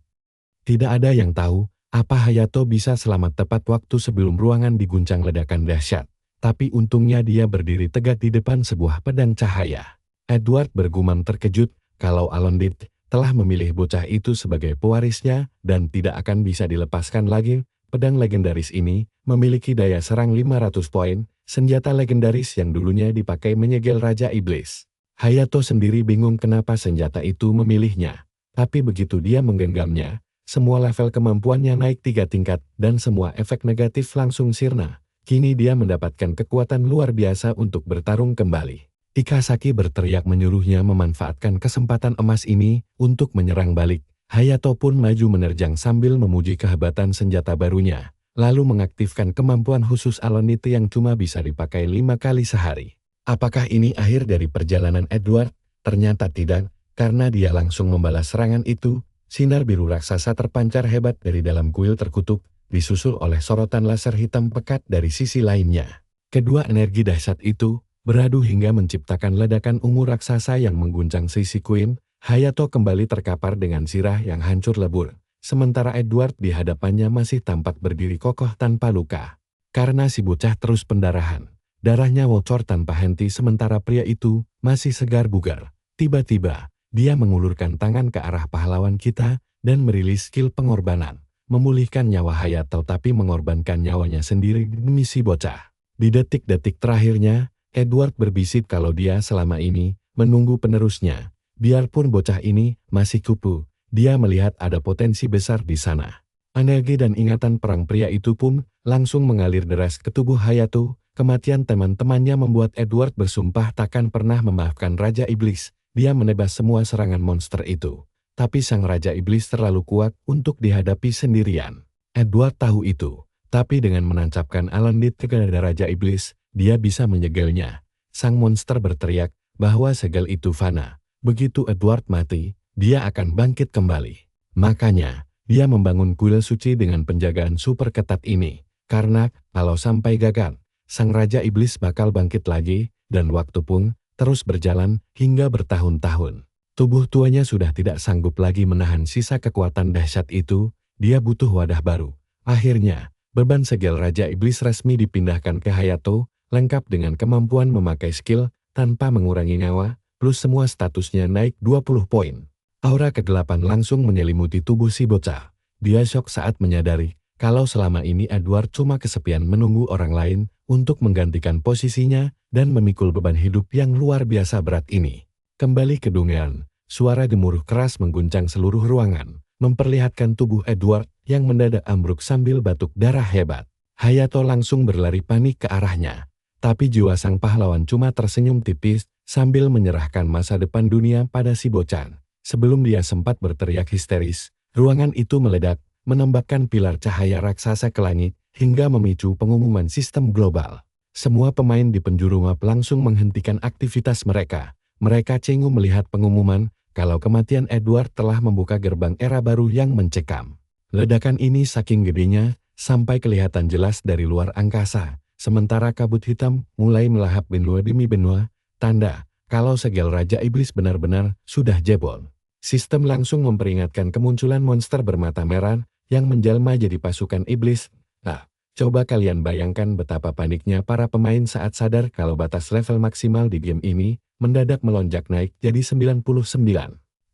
Tidak ada yang tahu apa Hayato bisa selamat tepat waktu sebelum ruangan diguncang ledakan dahsyat. Tapi untungnya dia berdiri tegak di depan sebuah pedang cahaya. Edward bergumam terkejut kalau Alondit telah memilih bocah itu sebagai pewarisnya dan tidak akan bisa dilepaskan lagi. Pedang legendaris ini memiliki daya serang 500 poin, senjata legendaris yang dulunya dipakai menyegel Raja Iblis. Hayato sendiri bingung kenapa senjata itu memilihnya. Tapi begitu dia menggenggamnya, semua level kemampuannya naik 3 tingkat dan semua efek negatif langsung sirna. Kini dia mendapatkan kekuatan luar biasa untuk bertarung kembali. Ikazaki berteriak menyuruhnya memanfaatkan kesempatan emas ini untuk menyerang balik. Hayato pun maju menerjang sambil memuji kehebatan senjata barunya, lalu mengaktifkan kemampuan khusus Alonite yang cuma bisa dipakai 5 kali sehari. Apakah ini akhir dari perjalanan Edward? Ternyata tidak, karena dia langsung membalas serangan itu. Sinar biru raksasa terpancar hebat dari dalam kuil terkutuk, disusul oleh sorotan laser hitam pekat dari sisi lainnya. Kedua energi dahsyat itu beradu hingga menciptakan ledakan ungu raksasa yang mengguncang sisi Queen. Hayato kembali terkapar dengan sirah yang hancur lebur, sementara Edward di hadapannya masih tampak berdiri kokoh tanpa luka. Karena si bocah terus pendarahan, darahnya bocor tanpa henti sementara pria itu masih segar bugar. Tiba-tiba, dia mengulurkan tangan ke arah pahlawan kita dan merilis skill pengorbanan, memulihkan nyawa Hayato tapi mengorbankan nyawanya sendiri demi si bocah. Di detik-detik terakhirnya, Edward berbisik kalau dia selama ini menunggu penerusnya. Biarpun bocah ini masih kupu, dia melihat ada potensi besar di sana. Energi dan ingatan perang pria itu pun langsung mengalir deras ke tubuh Hayato. Kematian teman-temannya membuat Edward bersumpah takkan pernah memaafkan Raja Iblis. Dia menebas semua serangan monster itu. Tapi sang Raja Iblis terlalu kuat untuk dihadapi sendirian. Edward tahu itu, tapi dengan menancapkan Alandit ke dada Raja Iblis, dia bisa menyegelnya. Sang monster berteriak bahwa segel itu fana. Begitu Edward mati, dia akan bangkit kembali. Makanya, dia membangun kuil suci dengan penjagaan super ketat ini. Karena, kalau sampai gagal, sang Raja Iblis bakal bangkit lagi, dan waktu pun terus berjalan hingga bertahun-tahun. Tubuh tuanya sudah tidak sanggup lagi menahan sisa kekuatan dahsyat itu, dia butuh wadah baru. Akhirnya, beban segel Raja Iblis resmi dipindahkan ke Hayato, lengkap dengan kemampuan memakai skill tanpa mengurangi nyawa, plus semua statusnya naik 20 poin. Aura kegelapan langsung menyelimuti tubuh si bocah. Dia syok saat menyadari kalau selama ini Edward cuma kesepian menunggu orang lain untuk menggantikan posisinya dan memikul beban hidup yang luar biasa berat ini. Kembali ke Dungeon, suara gemuruh keras mengguncang seluruh ruangan, memperlihatkan tubuh Edward yang mendadak ambruk sambil batuk darah hebat. Hayato langsung berlari panik ke arahnya. Tapi jiwa sang pahlawan cuma tersenyum tipis sambil menyerahkan masa depan dunia pada si bocah. Sebelum dia sempat berteriak histeris, ruangan itu meledak, menembakkan pilar cahaya raksasa ke langit, hingga memicu pengumuman sistem global. Semua pemain di penjuru map langsung menghentikan aktivitas mereka. Mereka cengung melihat pengumuman kalau kematian Edward telah membuka gerbang era baru yang mencekam. Ledakan ini saking gedenya, sampai kelihatan jelas dari luar angkasa. Sementara kabut hitam mulai melahap benua demi benua, tanda kalau segel Raja Iblis benar-benar sudah jebol. Sistem langsung memperingatkan kemunculan monster bermata merah yang menjelma jadi pasukan iblis. Nah, coba kalian bayangkan betapa paniknya para pemain saat sadar kalau batas level maksimal di game ini mendadak melonjak naik jadi 99.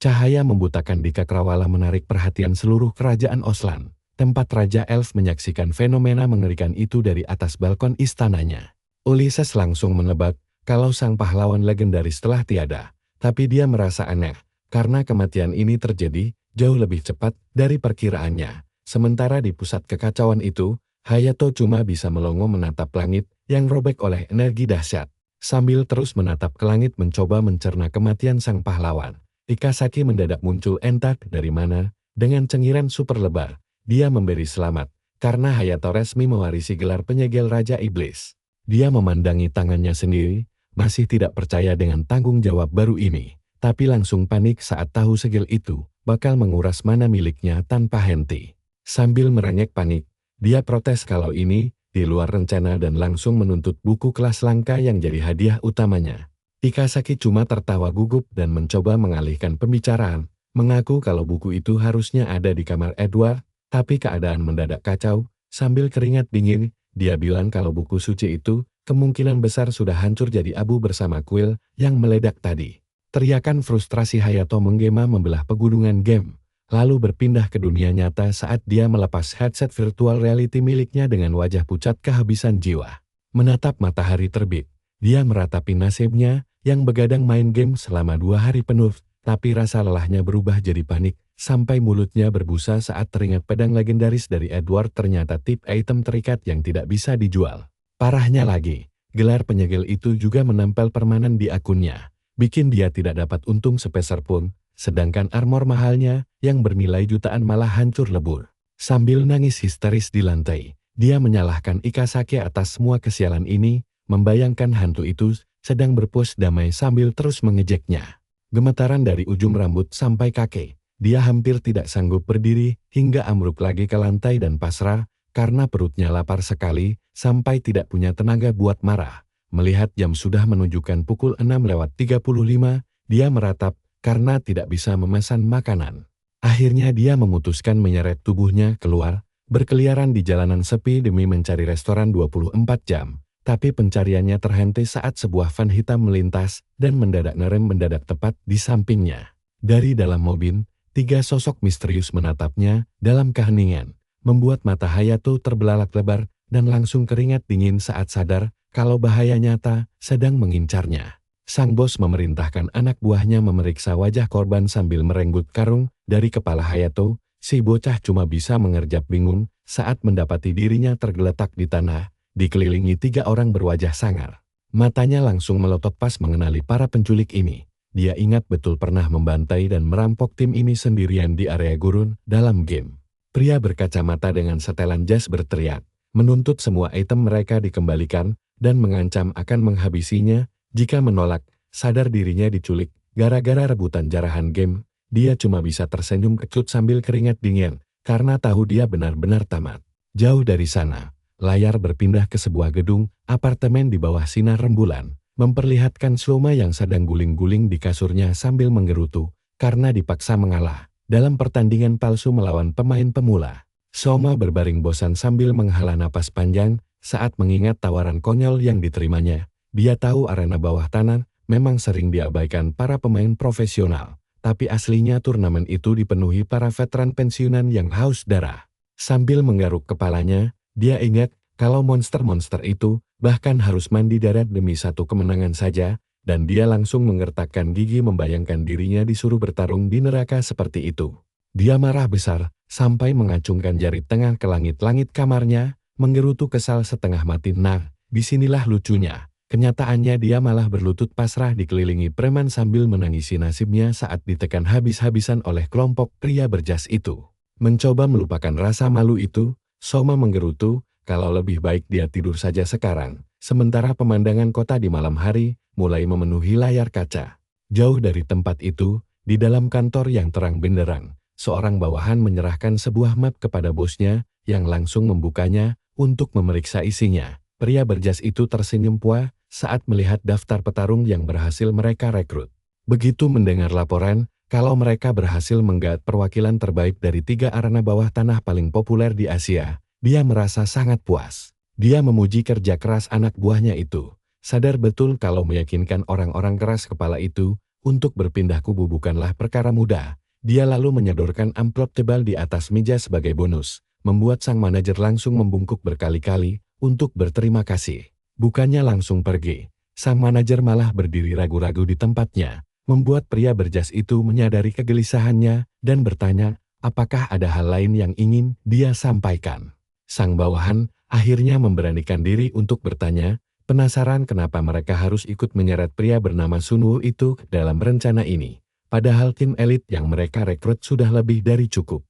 Cahaya membutakan di Cakrawala menarik perhatian seluruh kerajaan Oslan. Tempat Raja Elf menyaksikan fenomena mengerikan itu dari atas balkon istananya. Ulysses langsung menebak kalau sang pahlawan legendaris telah tiada, tapi dia merasa aneh karena kematian ini terjadi jauh lebih cepat dari perkiraannya. Sementara di pusat kekacauan itu, Hayato cuma bisa melongo menatap langit yang robek oleh energi dahsyat. Sambil terus menatap ke langit mencoba mencerna kematian sang pahlawan, Ikasaki mendadak muncul entah dari mana, dengan cengiran super lebar. Dia memberi selamat, karena Hayato resmi mewarisi gelar penyegel Raja Iblis. Dia memandangi tangannya sendiri, masih tidak percaya dengan tanggung jawab baru ini, tapi langsung panik saat tahu segel itu bakal menguras mana miliknya tanpa henti. Sambil merengek panik, dia protes kalau ini di luar rencana dan langsung menuntut buku kelas langka yang jadi hadiah utamanya. Ikasaki cuma tertawa gugup dan mencoba mengalihkan pembicaraan, mengaku kalau buku itu harusnya ada di kamar Edward. Tapi keadaan mendadak kacau, sambil keringat dingin, dia bilang kalau buku suci itu kemungkinan besar sudah hancur jadi abu bersama kuil yang meledak tadi. Teriakan frustrasi Hayato menggema membelah pegunungan game, lalu berpindah ke dunia nyata saat dia melepas headset virtual reality miliknya dengan wajah pucat kehabisan jiwa. Menatap matahari terbit, dia meratapi nasibnya yang begadang main game selama 2 hari penuh, tapi rasa lelahnya berubah jadi panik. Sampai mulutnya berbusa saat teringat pedang legendaris dari Edward ternyata tip item terikat yang tidak bisa dijual. Parahnya lagi, gelar penyegel itu juga menempel permanen di akunnya, bikin dia tidak dapat untung sepeser pun, sedangkan armor mahalnya yang bernilai jutaan malah hancur lebur. Sambil nangis histeris di lantai, dia menyalahkan Ikasaki atas semua kesialan ini, membayangkan hantu itu sedang berpose damai sambil terus mengejeknya. Gemetaran dari ujung rambut sampai kaki. Dia hampir tidak sanggup berdiri hingga ambruk lagi ke lantai dan pasrah karena perutnya lapar sekali sampai tidak punya tenaga buat marah. Melihat jam sudah menunjukkan pukul 6:35, dia meratap karena tidak bisa memesan makanan. Akhirnya dia memutuskan menyeret tubuhnya keluar, berkeliaran di jalanan sepi demi mencari restoran 24 jam. Tapi pencariannya terhenti saat sebuah van hitam melintas dan mendadak tepat di sampingnya. Dari dalam mobil, 3 sosok misterius menatapnya dalam keheningan, membuat mata Hayato terbelalak lebar dan langsung keringat dingin saat sadar kalau bahaya nyata sedang mengincarnya. Sang bos memerintahkan anak buahnya memeriksa wajah korban sambil merenggut karung dari kepala Hayato. Si bocah cuma bisa mengerjap bingung saat mendapati dirinya tergeletak di tanah, dikelilingi 3 orang berwajah sangar. Matanya langsung melotot pas mengenali para penculik ini. Dia ingat betul pernah membantai dan merampok tim ini sendirian di area gurun dalam game. Pria berkacamata dengan setelan jas berteriak, menuntut semua item mereka dikembalikan dan mengancam akan menghabisinya jika menolak. Sadar dirinya diculik gara-gara rebutan jarahan game, dia cuma bisa tersenyum kecut sambil keringat dingin karena tahu dia benar-benar tamat. Jauh dari sana, layar berpindah ke sebuah gedung apartemen di bawah sinar rembulan, memperlihatkan Soma yang sedang guling-guling di kasurnya sambil menggerutu karena dipaksa mengalah dalam pertandingan palsu melawan pemain pemula. Soma berbaring bosan sambil menghela napas panjang saat mengingat tawaran konyol yang diterimanya. Dia tahu arena bawah tanah memang sering diabaikan para pemain profesional, tapi aslinya turnamen itu dipenuhi para veteran pensiunan yang haus darah. Sambil menggaruk kepalanya, dia ingat kalau monster-monster itu bahkan harus mandi darat demi satu kemenangan saja, dan dia langsung menggertakkan gigi membayangkan dirinya disuruh bertarung di neraka seperti itu. Dia marah besar, sampai mengacungkan jari tengah ke langit-langit kamarnya, menggerutu kesal setengah mati. Nah, disinilah lucunya. Kenyataannya dia malah berlutut pasrah dikelilingi preman sambil menangisi nasibnya saat ditekan habis-habisan oleh kelompok pria berjas itu. Mencoba melupakan rasa malu itu, Soma menggerutu, kalau lebih baik dia tidur saja sekarang, sementara pemandangan kota di malam hari mulai memenuhi layar kaca. Jauh dari tempat itu, di dalam kantor yang terang benderang, seorang bawahan menyerahkan sebuah map kepada bosnya yang langsung membukanya untuk memeriksa isinya. Pria berjas itu tersenyum puas saat melihat daftar petarung yang berhasil mereka rekrut. Begitu mendengar laporan kalau mereka berhasil menggaet perwakilan terbaik dari 3 arena bawah tanah paling populer di Asia, dia merasa sangat puas. Dia memuji kerja keras anak buahnya itu, sadar betul kalau meyakinkan orang-orang keras kepala itu untuk berpindah kubu bukanlah perkara mudah. Dia lalu menyodorkan amplop tebal di atas meja sebagai bonus, membuat sang manajer langsung membungkuk berkali-kali untuk berterima kasih. Bukannya langsung pergi, sang manajer malah berdiri ragu-ragu di tempatnya, membuat pria berjas itu menyadari kegelisahannya dan bertanya, apakah ada hal lain yang ingin dia sampaikan. Sang bawahan akhirnya memberanikan diri untuk bertanya, penasaran kenapa mereka harus ikut menyeret pria bernama Sunwoo itu dalam rencana ini, padahal tim elit yang mereka rekrut sudah lebih dari cukup.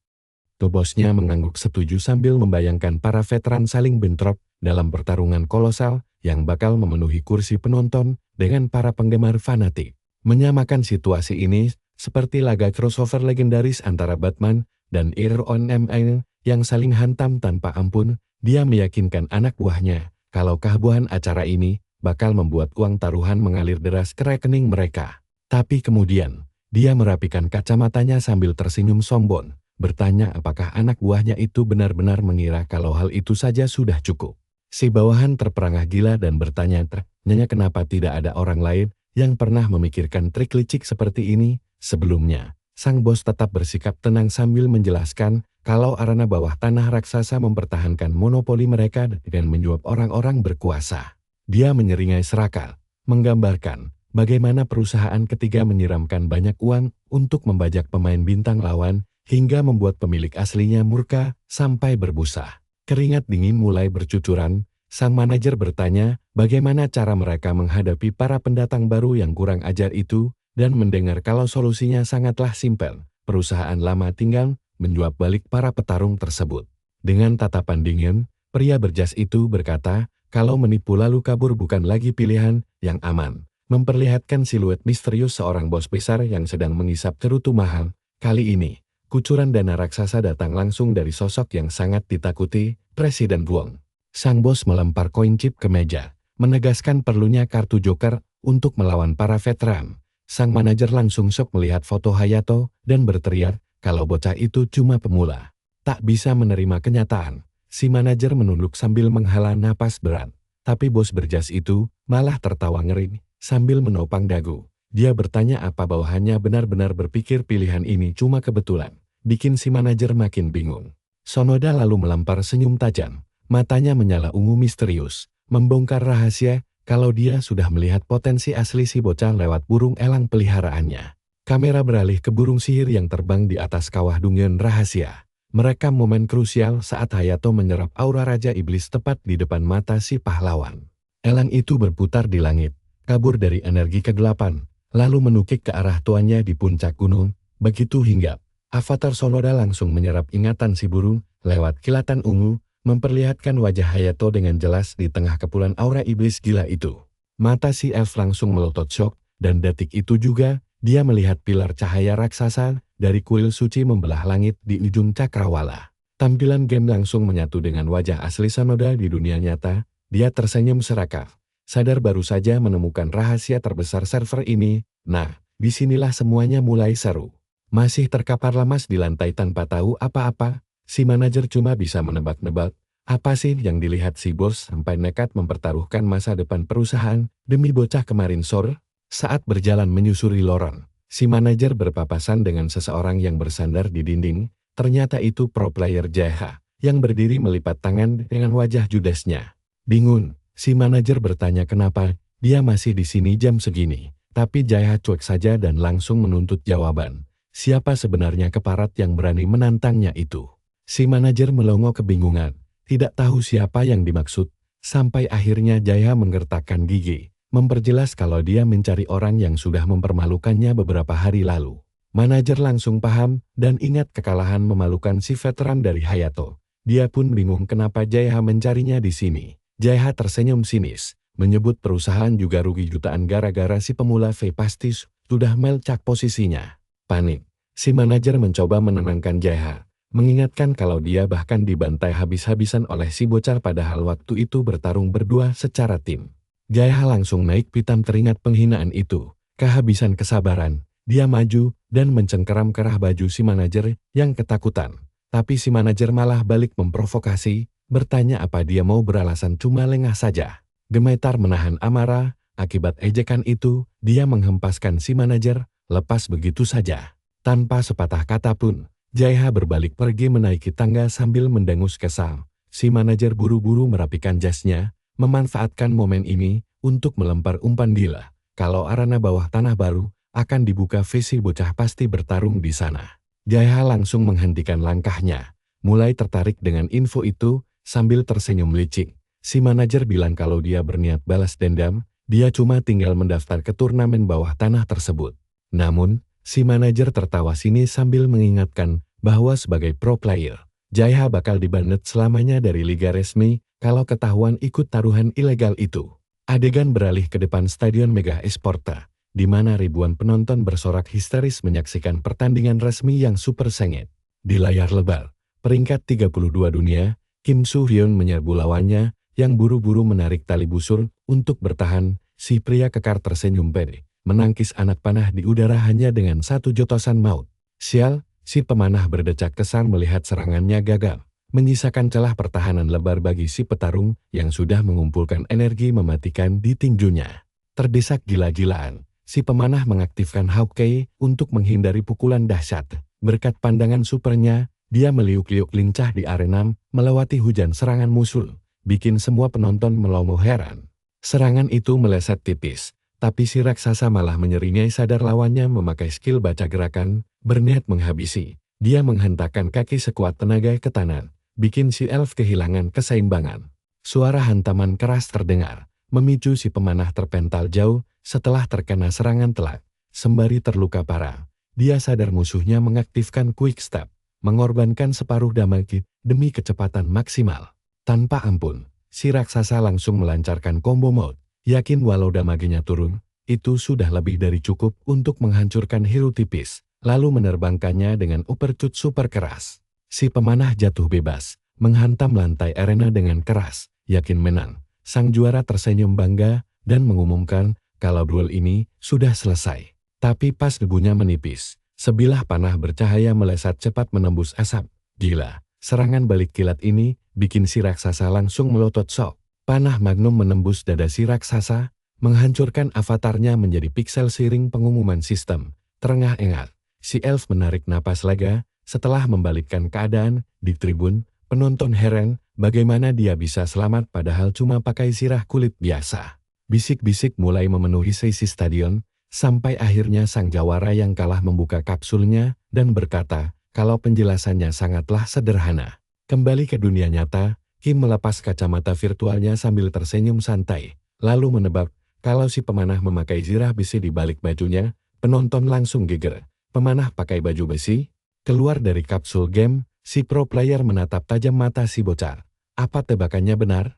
Bosnya mengangguk setuju sambil membayangkan para veteran saling bentrok dalam pertarungan kolosal yang bakal memenuhi kursi penonton dengan para penggemar fanatik. Menyamakan situasi ini seperti laga crossover legendaris antara Batman dan Iron Man yang saling hantam tanpa ampun, dia meyakinkan anak buahnya kalau kehabuan acara ini bakal membuat uang taruhan mengalir deras ke rekening mereka. Tapi kemudian, dia merapikan kacamatanya sambil tersenyum sombong, bertanya apakah anak buahnya itu benar-benar mengira kalau hal itu saja sudah cukup. Si bawahan terperangah gila dan bertanya, "Nyonya, kenapa tidak ada orang lain yang pernah memikirkan trik licik seperti ini sebelumnya?" Sang bos tetap bersikap tenang sambil menjelaskan kalau arena bawah tanah raksasa mempertahankan monopoli mereka dengan menyuap orang-orang berkuasa. Dia menyeringai serakah, menggambarkan bagaimana perusahaan ketiga menyiramkan banyak uang untuk membajak pemain bintang lawan hingga membuat pemilik aslinya murka sampai berbusa. Keringat dingin mulai bercucuran, sang manajer bertanya bagaimana cara mereka menghadapi para pendatang baru yang kurang ajar itu, dan mendengar kalau solusinya sangatlah simpel, perusahaan lama tinggal menjuap balik para petarung tersebut. Dengan tatapan dingin, pria berjas itu berkata, Kalau menipu lalu kabur bukan lagi pilihan yang aman. Memperlihatkan siluet misterius seorang bos besar yang sedang menghisap cerutu mahal. Kali ini, kucuran dana raksasa datang langsung dari sosok yang sangat ditakuti, Presiden Wong. Sang bos melempar koin chip ke meja, menegaskan perlunya kartu joker untuk melawan para veteran. Sang manajer langsung shock melihat foto Hayato dan berteriak kalau bocah itu cuma pemula. Tak bisa menerima kenyataan, si manajer menunduk sambil menghela napas berat. Tapi bos berjas itu malah tertawa ngeri sambil menopang dagu. Dia bertanya apa bawahannya benar-benar berpikir pilihan ini cuma kebetulan. Bikin si manajer makin bingung. Sonoda lalu melempar senyum tajam. Matanya menyala ungu misterius. Membongkar rahasia kalau dia sudah melihat potensi asli si bocah lewat burung elang peliharaannya. Kamera beralih ke burung sihir yang terbang di atas kawah Dungyeon rahasia. Merekam momen krusial saat Hayato menyerap aura Raja Iblis tepat di depan mata si pahlawan. Elang itu berputar di langit, kabur dari energi kegelapan, lalu menukik ke arah tuannya di puncak gunung. Begitu hinggap, avatar Sonoda langsung menyerap ingatan si burung lewat kilatan ungu, memperlihatkan wajah Hayato dengan jelas di tengah kepulan aura iblis gila itu. Mata si elf langsung melotot syok, dan detik itu juga, dia melihat pilar cahaya raksasa dari kuil suci membelah langit di ujung cakrawala. Tampilan game langsung menyatu dengan wajah asli Sonoda di dunia nyata. Dia tersenyum serakah, sadar baru saja menemukan rahasia terbesar server ini. Nah, disinilah semuanya mulai seru. Masih terkapar lemas di lantai tanpa tahu apa-apa, si manajer cuma bisa menebak-nebak. Apa sih yang dilihat si bos sampai nekat mempertaruhkan masa depan perusahaan demi bocah kemarin sore? Saat berjalan menyusuri lorong, si manajer berpapasan dengan seseorang yang bersandar di dinding. Ternyata itu pro player Jaeha, yang berdiri melipat tangan dengan wajah judesnya. Bingung, si manajer bertanya kenapa dia masih di sini jam segini. Tapi Jaeha cuek saja dan langsung menuntut jawaban. Siapa sebenarnya keparat yang berani menantangnya itu? Si manajer melongo kebingungan, tidak tahu siapa yang dimaksud. Sampai akhirnya Jaeha menggertakkan gigi, memperjelas kalau dia mencari orang yang sudah mempermalukannya beberapa hari lalu. Manajer langsung paham dan ingat kekalahan memalukan si veteran dari Hayato. Dia pun bingung kenapa Jaeha mencarinya di sini. Jaeha tersenyum sinis, menyebut perusahaan juga rugi jutaan gara-gara si pemula V pasti sudah melcak posisinya. Panik, si manajer mencoba menenangkan Jaeha, mengingatkan kalau dia bahkan dibantai habis-habisan oleh si bocah padahal waktu itu bertarung berdua secara tim. Jaeha langsung naik pitam teringat penghinaan itu. Kehabisan kesabaran, dia maju dan mencengkeram kerah baju si manajer yang ketakutan. Tapi si manajer malah balik memprovokasi, bertanya apa dia mau beralasan cuma lengah saja. Gemetar menahan amarah, akibat ejekan itu, dia menghempaskan si manajer, lepas begitu saja. Tanpa sepatah kata pun, Jaeha berbalik pergi menaiki tangga sambil mendengus kesal. Si manajer buru-buru merapikan jasnya, memanfaatkan momen ini untuk melempar umpan gila. Kalau arena bawah tanah baru akan dibuka, visi bocah pasti bertarung di sana. Jaeha langsung menghentikan langkahnya, mulai tertarik dengan info itu sambil tersenyum licik. Si manajer bilang kalau dia berniat balas dendam, dia cuma tinggal mendaftar ke turnamen bawah tanah tersebut. Namun, si manajer tertawa sinis sambil mengingatkan bahwa sebagai pro player, Jaeha bakal dibanet selamanya dari liga resmi kalau ketahuan ikut taruhan ilegal itu. Adegan beralih ke depan Stadion Mega Esporta, di mana ribuan penonton bersorak histeris menyaksikan pertandingan resmi yang super sengit. Di layar lebar, peringkat 32 dunia, Kim Soo-hyun menyerbu lawannya yang buru-buru menarik tali busur untuk bertahan. Si pria kekar tersenyum pede, menangkis anak panah di udara hanya dengan satu jotosan maut. Sial, si pemanah berdecak kesal melihat serangannya gagal, menyisakan celah pertahanan lebar bagi si petarung yang sudah mengumpulkan energi mematikan di tinjunya. Terdesak gila-gilaan, si pemanah mengaktifkan Hawkeye untuk menghindari pukulan dahsyat. Berkat pandangan supernya, dia meliuk-liuk lincah di arena, melewati hujan serangan musuh, bikin semua penonton melongo heran. Serangan itu meleset tipis, tapi si raksasa malah menyeringai sadar lawannya memakai skill baca gerakan, berniat menghabisi. Dia menghentakkan kaki sekuat tenaga ke tanah, bikin si elf kehilangan keseimbangan. Suara hantaman keras terdengar, memicu si pemanah terpental jauh setelah terkena serangan telak. Sembari terluka parah, dia sadar musuhnya mengaktifkan quick step, mengorbankan separuh damage demi kecepatan maksimal. Tanpa ampun, si raksasa langsung melancarkan combo mode. Yakin walau damagenya turun, itu sudah lebih dari cukup untuk menghancurkan hero tipis, lalu menerbangkannya dengan uppercut super keras. Si pemanah jatuh bebas, menghantam lantai arena dengan keras, yakin menang. Sang juara tersenyum bangga dan mengumumkan kalau duel ini sudah selesai. Tapi pas debunya menipis, sebilah panah bercahaya melesat cepat menembus asap. Gila, serangan balik kilat ini bikin si raksasa langsung melotot sok. Panah magnum menembus dada si raksasa, menghancurkan avatarnya menjadi piksel seiring pengumuman sistem. Terengah-engah, si elf menarik napas lega setelah membalikkan keadaan di tribun. Penonton heran bagaimana dia bisa selamat padahal cuma pakai sirah kulit biasa. Bisik-bisik mulai memenuhi seisi stadion, sampai akhirnya sang jawara yang kalah membuka kapsulnya dan berkata kalau penjelasannya sangatlah sederhana. Kembali ke dunia nyata, Kim melepas kacamata virtualnya sambil tersenyum santai, lalu menebak kalau si pemanah memakai zirah besi di balik bajunya. Penonton langsung geger. Pemanah pakai baju besi? Keluar dari kapsul game, si pro player menatap tajam mata si bocah. Apa tebakannya benar?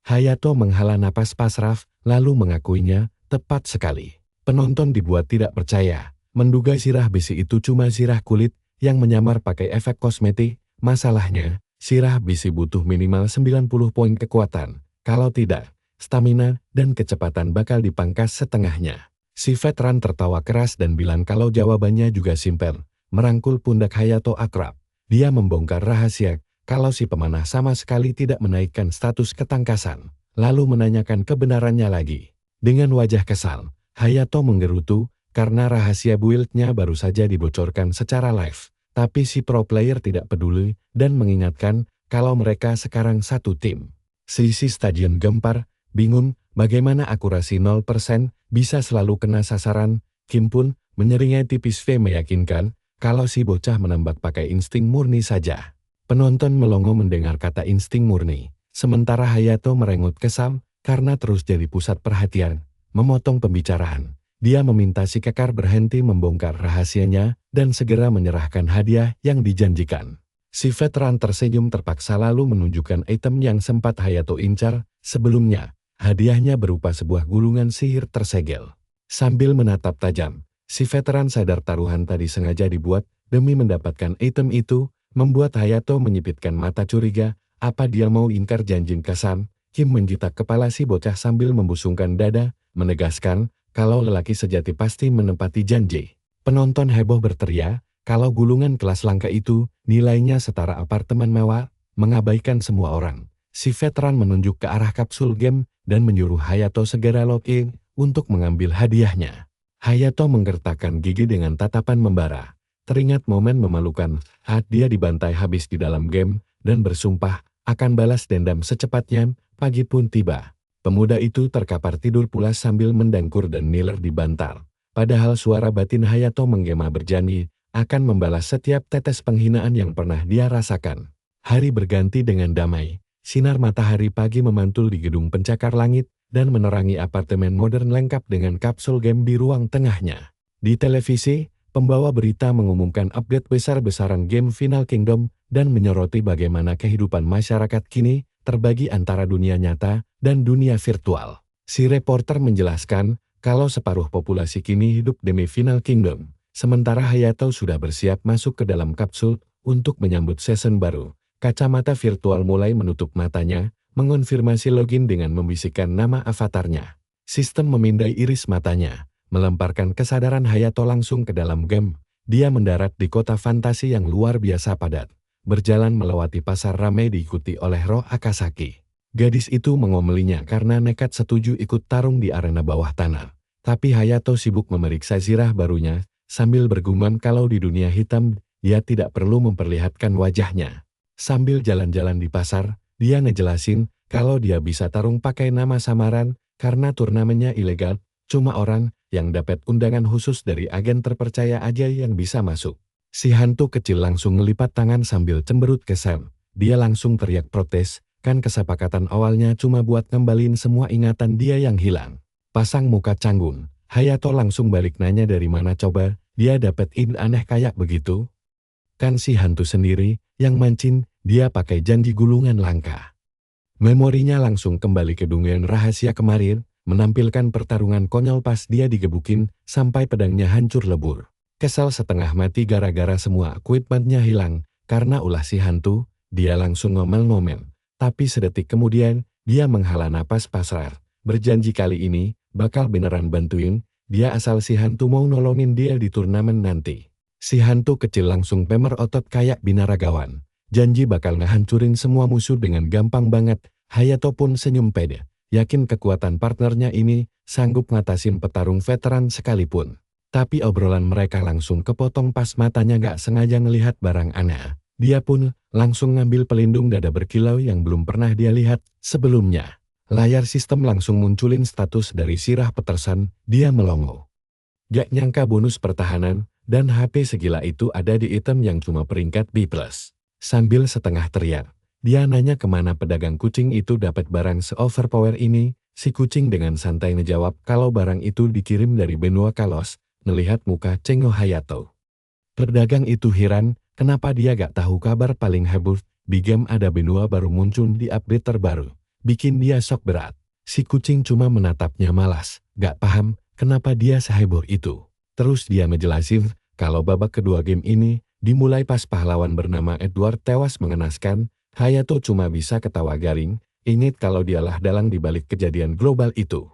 Hayato menghela napas pasrah, lalu mengakuinya, tepat sekali. Penonton dibuat tidak percaya, menduga sirah besi itu cuma sirah kulit yang menyamar pakai efek kosmetik. Masalahnya, sirah besi butuh minimal 90 poin kekuatan. Kalau tidak, stamina dan kecepatan bakal dipangkas setengahnya. Si veteran tertawa keras dan bilang kalau jawabannya juga simpel. Merangkul pundak Hayato akrab. Dia membongkar rahasia kalau si pemanah sama sekali tidak menaikkan status ketangkasan. Lalu menanyakan kebenarannya lagi. Dengan wajah kesal, Hayato menggerutu karena rahasia build-nya baru saja dibocorkan secara live. Tapi si pro player tidak peduli dan mengingatkan kalau mereka sekarang satu tim. Seisi stadion gempar, bingung bagaimana akurasi 0% bisa selalu kena sasaran. Kim pun menyeringai tipis V meyakinkan kalau si bocah menembak pakai insting murni saja. Penonton melongo mendengar kata insting murni, sementara Hayato merengut kesal karena terus jadi pusat perhatian. Memotong pembicaraan, dia meminta si kekar berhenti membongkar rahasianya dan segera menyerahkan hadiah yang dijanjikan. Si veteran tersenyum terpaksa lalu menunjukkan item yang sempat Hayato incar sebelumnya. Hadiahnya berupa sebuah gulungan sihir tersegel. Sambil menatap tajam, si veteran sadar taruhan tadi sengaja dibuat demi mendapatkan item itu, membuat Hayato menyipitkan mata curiga. Apa dia mau ingkar janji Kasam? Kim menjitak kepala si bocah sambil membusungkan dada, menegaskan kalau lelaki sejati pasti menepati janji. Penonton heboh berteriak kalau gulungan kelas langka itu nilainya setara apartemen mewah. Mengabaikan semua orang, si veteran menunjuk ke arah kapsul game dan menyuruh Hayato segera login untuk mengambil hadiahnya. Hayato menggertakkan gigi dengan tatapan membara. Teringat momen memalukan saat dia dibantai habis di dalam game dan bersumpah akan balas dendam secepatnya. Pagi pun tiba. Pemuda itu terkapar tidur pulas sambil mendangkur dan niler di bantal. Padahal suara batin Hayato menggema berjanji akan membalas setiap tetes penghinaan yang pernah dia rasakan. Hari berganti dengan damai. Sinar matahari pagi memantul di gedung pencakar langit dan menerangi apartemen modern lengkap dengan kapsul game di ruang tengahnya. Di televisi, pembawa berita mengumumkan update besar-besaran game Final Kingdom dan menyoroti bagaimana kehidupan masyarakat kini terbagi antara dunia nyata dan dunia virtual. Si reporter menjelaskan kalau separuh populasi kini hidup demi Final Kingdom, sementara Hayato sudah bersiap masuk ke dalam kapsul untuk menyambut season baru. Kacamata virtual mulai menutup matanya, mengonfirmasi login dengan membisikkan nama avatarnya. Sistem memindai iris matanya, melemparkan kesadaran Hayato langsung ke dalam game. Dia mendarat di kota fantasi yang luar biasa padat, berjalan melewati pasar ramai diikuti oleh roh Akasaki. Gadis itu mengomelinya karena nekat setuju ikut tarung di arena bawah tanah. Tapi Hayato sibuk memeriksa zirah barunya, sambil bergumam kalau di dunia hitam, dia tidak perlu memperlihatkan wajahnya. Sambil jalan-jalan di pasar, dia ngejelasin kalau dia bisa tarung pakai nama samaran karena turnamennya ilegal, cuma orang yang dapat undangan khusus dari agen terpercaya aja yang bisa masuk. Si hantu kecil langsung ngelipat tangan sambil cemberut ke Sam. Dia langsung teriak protes, kan kesepakatan awalnya cuma buat ngembalin semua ingatan dia yang hilang. Pasang muka canggung, Hayato langsung balik nanya dari mana coba dia dapat ide aneh kayak begitu. Kan si hantu sendiri yang mancing, dia pakai janji gulungan langka. Memorinya langsung kembali ke dunia rahasia kemarin, menampilkan pertarungan konyol pas dia digebukin sampai pedangnya hancur lebur. Kesal setengah mati gara-gara semua equipmentnya hilang, karena ulah si hantu, dia langsung ngomel-ngomel. Tapi sedetik kemudian, dia menghela napas pasrah. Berjanji kali ini, bakal beneran bantuin, dia asal si hantu mau nolongin dia di turnamen nanti. Si hantu kecil langsung pemer otot kayak binaragawan. Janji bakal ngehancurin semua musuh dengan gampang banget. Hayato pun senyum pede. Yakin kekuatan partnernya ini sanggup ngatasin petarung veteran sekalipun. Tapi obrolan mereka langsung kepotong pas matanya gak sengaja ngelihat barang aneh. Dia pun langsung ngambil pelindung dada berkilau yang belum pernah dia lihat sebelumnya. Layar sistem langsung munculin status dari Sirah Peterson, dia melongo. Gak nyangka bonus pertahanan dan HP segila itu ada di item yang cuma peringkat B+. Sambil setengah teriak, dia nanya kemana pedagang kucing itu dapat barang se-overpower ini. Si kucing dengan santai ngejawab kalau barang itu dikirim dari benua Kalos. Melihat muka Cengho Hayato, pedagang itu heran, kenapa dia gak tahu kabar paling heboh di game ada benua baru muncul di update terbaru. Bikin dia shock berat. Si kucing cuma menatapnya malas, gak paham kenapa dia seheboh itu. Terus dia ngejelasin kalau babak kedua game ini dimulai pas pahlawan bernama Edward tewas mengenaskan. Hayato cuma bisa ketawa garing, ingat kalau dialah dalang dibalik kejadian global itu.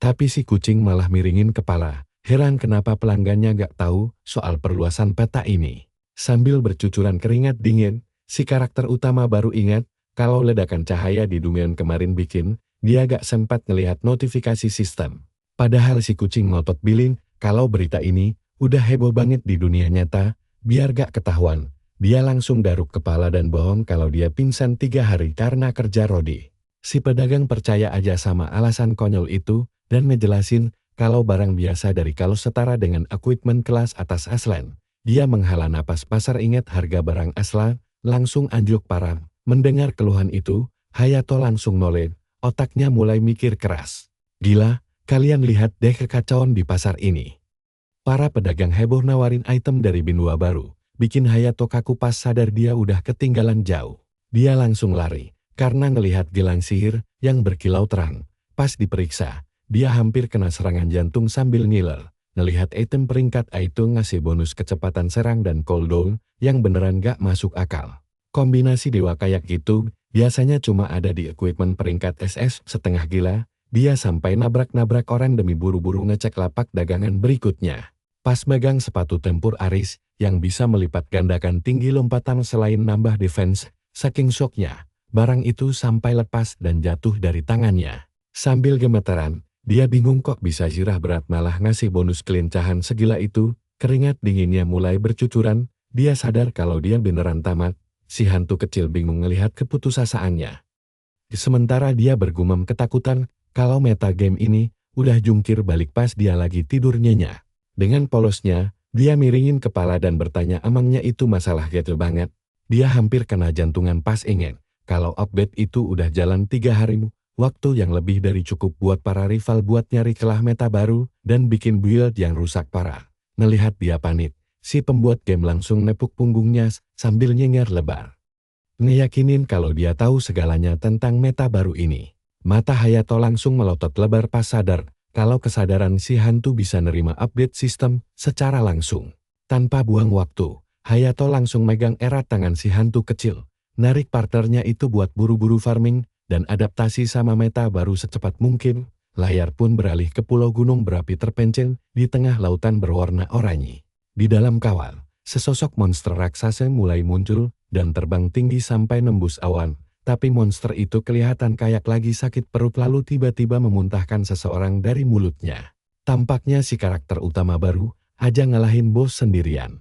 Tapi si kucing malah miringin kepala, heran kenapa pelanggannya gak tahu soal perluasan peta ini. Sambil bercucuran keringat dingin, si karakter utama baru ingat kalau ledakan cahaya di dunia kemarin bikin dia gak sempat ngelihat notifikasi sistem. Padahal si kucing ngotot bilang kalau berita ini udah heboh banget di dunia nyata, biar gak ketahuan. Dia langsung garuk kepala dan bohong kalau dia pingsan 3 hari karena kerja rodi. Si pedagang percaya aja sama alasan konyol itu dan ngejelasin kalau barang biasa dari Kalos setara dengan equipment kelas atas aslan. Dia menghela napas pasar ingat harga barang aslan, langsung anjlok parah. Mendengar keluhan itu, Hayato langsung noleh, otaknya mulai mikir keras. Gila, kalian lihat deh kekacauan di pasar ini. Para pedagang heboh nawarin item dari benua baru. Bikin Hayato kaku pas sadar dia udah ketinggalan jauh. Dia langsung lari, karena ngelihat gelang sihir yang berkilau terang. Pas diperiksa, dia hampir kena serangan jantung sambil ngiler. Ngelihat item peringkat itu ngasih bonus kecepatan serang dan cooldown yang beneran gak masuk akal. Kombinasi dewa kayak gitu, biasanya cuma ada di equipment peringkat SS setengah gila. Dia sampai nabrak-nabrak orang demi buru-buru ngecek lapak dagangan berikutnya. Pas megang sepatu tempur Aris, yang bisa melipat gandakan tinggi lompatan selain nambah defense, saking shocknya, barang itu sampai lepas dan jatuh dari tangannya. Sambil gemeteran, dia bingung kok bisa Sirah berat malah ngasih bonus kelincahan segila itu, keringat dinginnya mulai bercucuran, dia sadar kalau dia beneran tamat, si hantu kecil bingung ngelihat keputusasaannya. Sementara dia bergumam ketakutan, kalau meta game ini, udah jungkir balik pas dia lagi tidur nyenyak. Dengan polosnya, dia miringin kepala dan bertanya emangnya itu masalah gitu banget. Dia hampir kena jantungan pas ingat kalau update itu udah jalan 3 hari, waktu yang lebih dari cukup buat para rival buat nyari celah meta baru dan bikin build yang rusak parah. Ngelihat dia panik, si pembuat game langsung nepuk punggungnya sambil nyengar lebar. Ngeyakinin kalau dia tahu segalanya tentang meta baru ini. Mata Hayato langsung melotot lebar pas sadar kalau kesadaran si hantu bisa nerima update sistem secara langsung. Tanpa buang waktu, Hayato langsung megang erat tangan si hantu kecil, narik partnernya itu buat buru-buru farming dan adaptasi sama meta baru secepat mungkin. Layar pun beralih ke pulau gunung berapi terpencil di tengah lautan berwarna oranye. Di dalam kawal, sesosok monster raksasa mulai muncul dan terbang tinggi sampai nembus awan. Tapi monster itu kelihatan kayak lagi sakit perut lalu tiba-tiba memuntahkan seseorang dari mulutnya. Tampaknya si karakter utama baru aja ngalahin bos sendirian.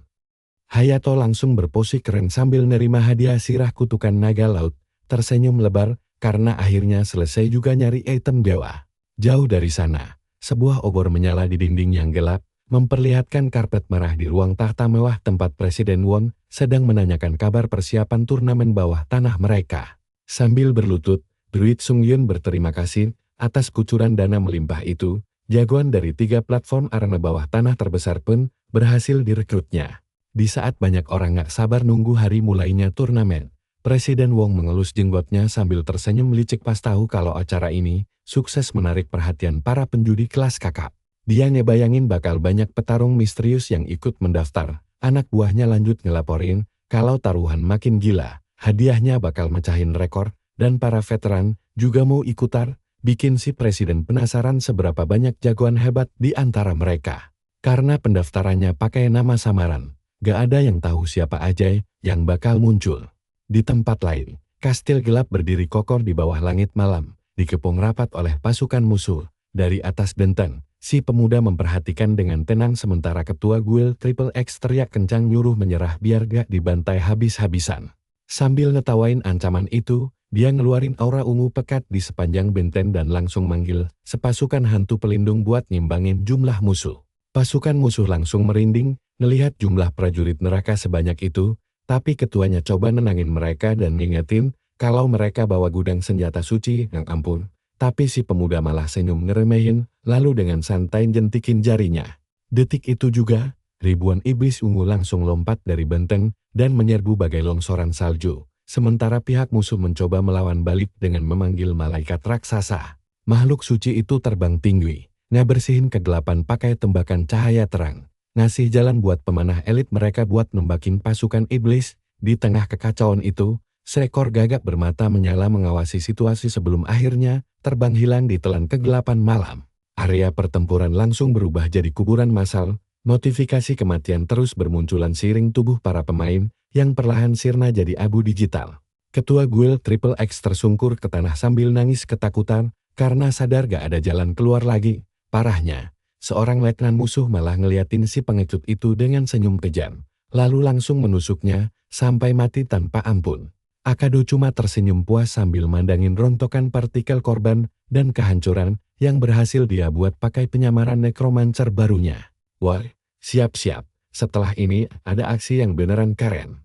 Hayato langsung berpose keren sambil nerima hadiah Sirah kutukan naga laut, tersenyum lebar karena akhirnya selesai juga nyari item dewa. Jauh dari sana, sebuah obor menyala di dinding yang gelap, memperlihatkan karpet merah di ruang tahta mewah tempat Presiden Won sedang menanyakan kabar persiapan turnamen bawah tanah mereka. Sambil berlutut, Druid Sung Yun berterima kasih atas kucuran dana melimpah itu. Jagoan dari 3 platform arena bawah tanah terbesar pun berhasil direkrutnya. Di saat banyak orang gak sabar nunggu hari mulainya turnamen, Presiden Wong mengelus jenggotnya sambil tersenyum licik pas tahu kalau acara ini sukses menarik perhatian para penjudi kelas kakap. Dia ngebayangin bakal banyak petarung misterius yang ikut mendaftar. Anak buahnya lanjut ngelaporin kalau taruhan makin gila, hadiahnya bakal mecahin rekor, dan para veteran juga mau ikutan, bikin si presiden penasaran seberapa banyak jagoan hebat di antara mereka. Karena pendaftarannya pakai nama samaran, gak ada yang tahu siapa aja yang bakal muncul. Di tempat lain, kastil gelap berdiri kokoh di bawah langit malam, dikepung rapat oleh pasukan musuh. Dari atas benteng, si pemuda memperhatikan dengan tenang sementara ketua guild Triple X teriak kencang nyuruh menyerah biar gak dibantai habis-habisan. Sambil ngetawain ancaman itu, dia ngeluarin aura ungu pekat di sepanjang benteng dan langsung manggil sepasukan hantu pelindung buat ngimbangin jumlah musuh. Pasukan musuh langsung merinding, ngelihat jumlah prajurit neraka sebanyak itu, tapi ketuanya coba nenangin mereka dan ngingetin kalau mereka bawa gudang senjata suci yang ampun. Tapi si pemuda malah senyum ngeremehin, lalu dengan santai jentikin jarinya. Detik itu juga, ribuan iblis ungu langsung lompat dari benteng dan menyerbu bagai longsoran salju. Sementara pihak musuh mencoba melawan balik dengan memanggil malaikat raksasa. Makhluk suci itu terbang tinggi, ngebersihin kegelapan pakai tembakan cahaya terang. Ngasih jalan buat pemanah elit mereka buat nembakin pasukan iblis. Di tengah kekacauan itu, seekor gagak bermata menyala mengawasi situasi sebelum akhirnya terbang hilang di telan kegelapan malam. Area pertempuran langsung berubah jadi kuburan massal. Notifikasi kematian terus bermunculan seiring tubuh para pemain yang perlahan sirna jadi abu digital. Ketua guild Triple X tersungkur ke tanah sambil nangis ketakutan karena sadar gak ada jalan keluar lagi. Parahnya, seorang letnan musuh malah ngeliatin si pengecut itu dengan senyum kejam, lalu langsung menusuknya sampai mati tanpa ampun. Akado cuma tersenyum puas sambil mandangin rontokan partikel korban dan kehancuran yang berhasil dia buat pakai penyamaran nekromancer barunya. Wah, siap-siap, setelah ini ada aksi yang beneran keren.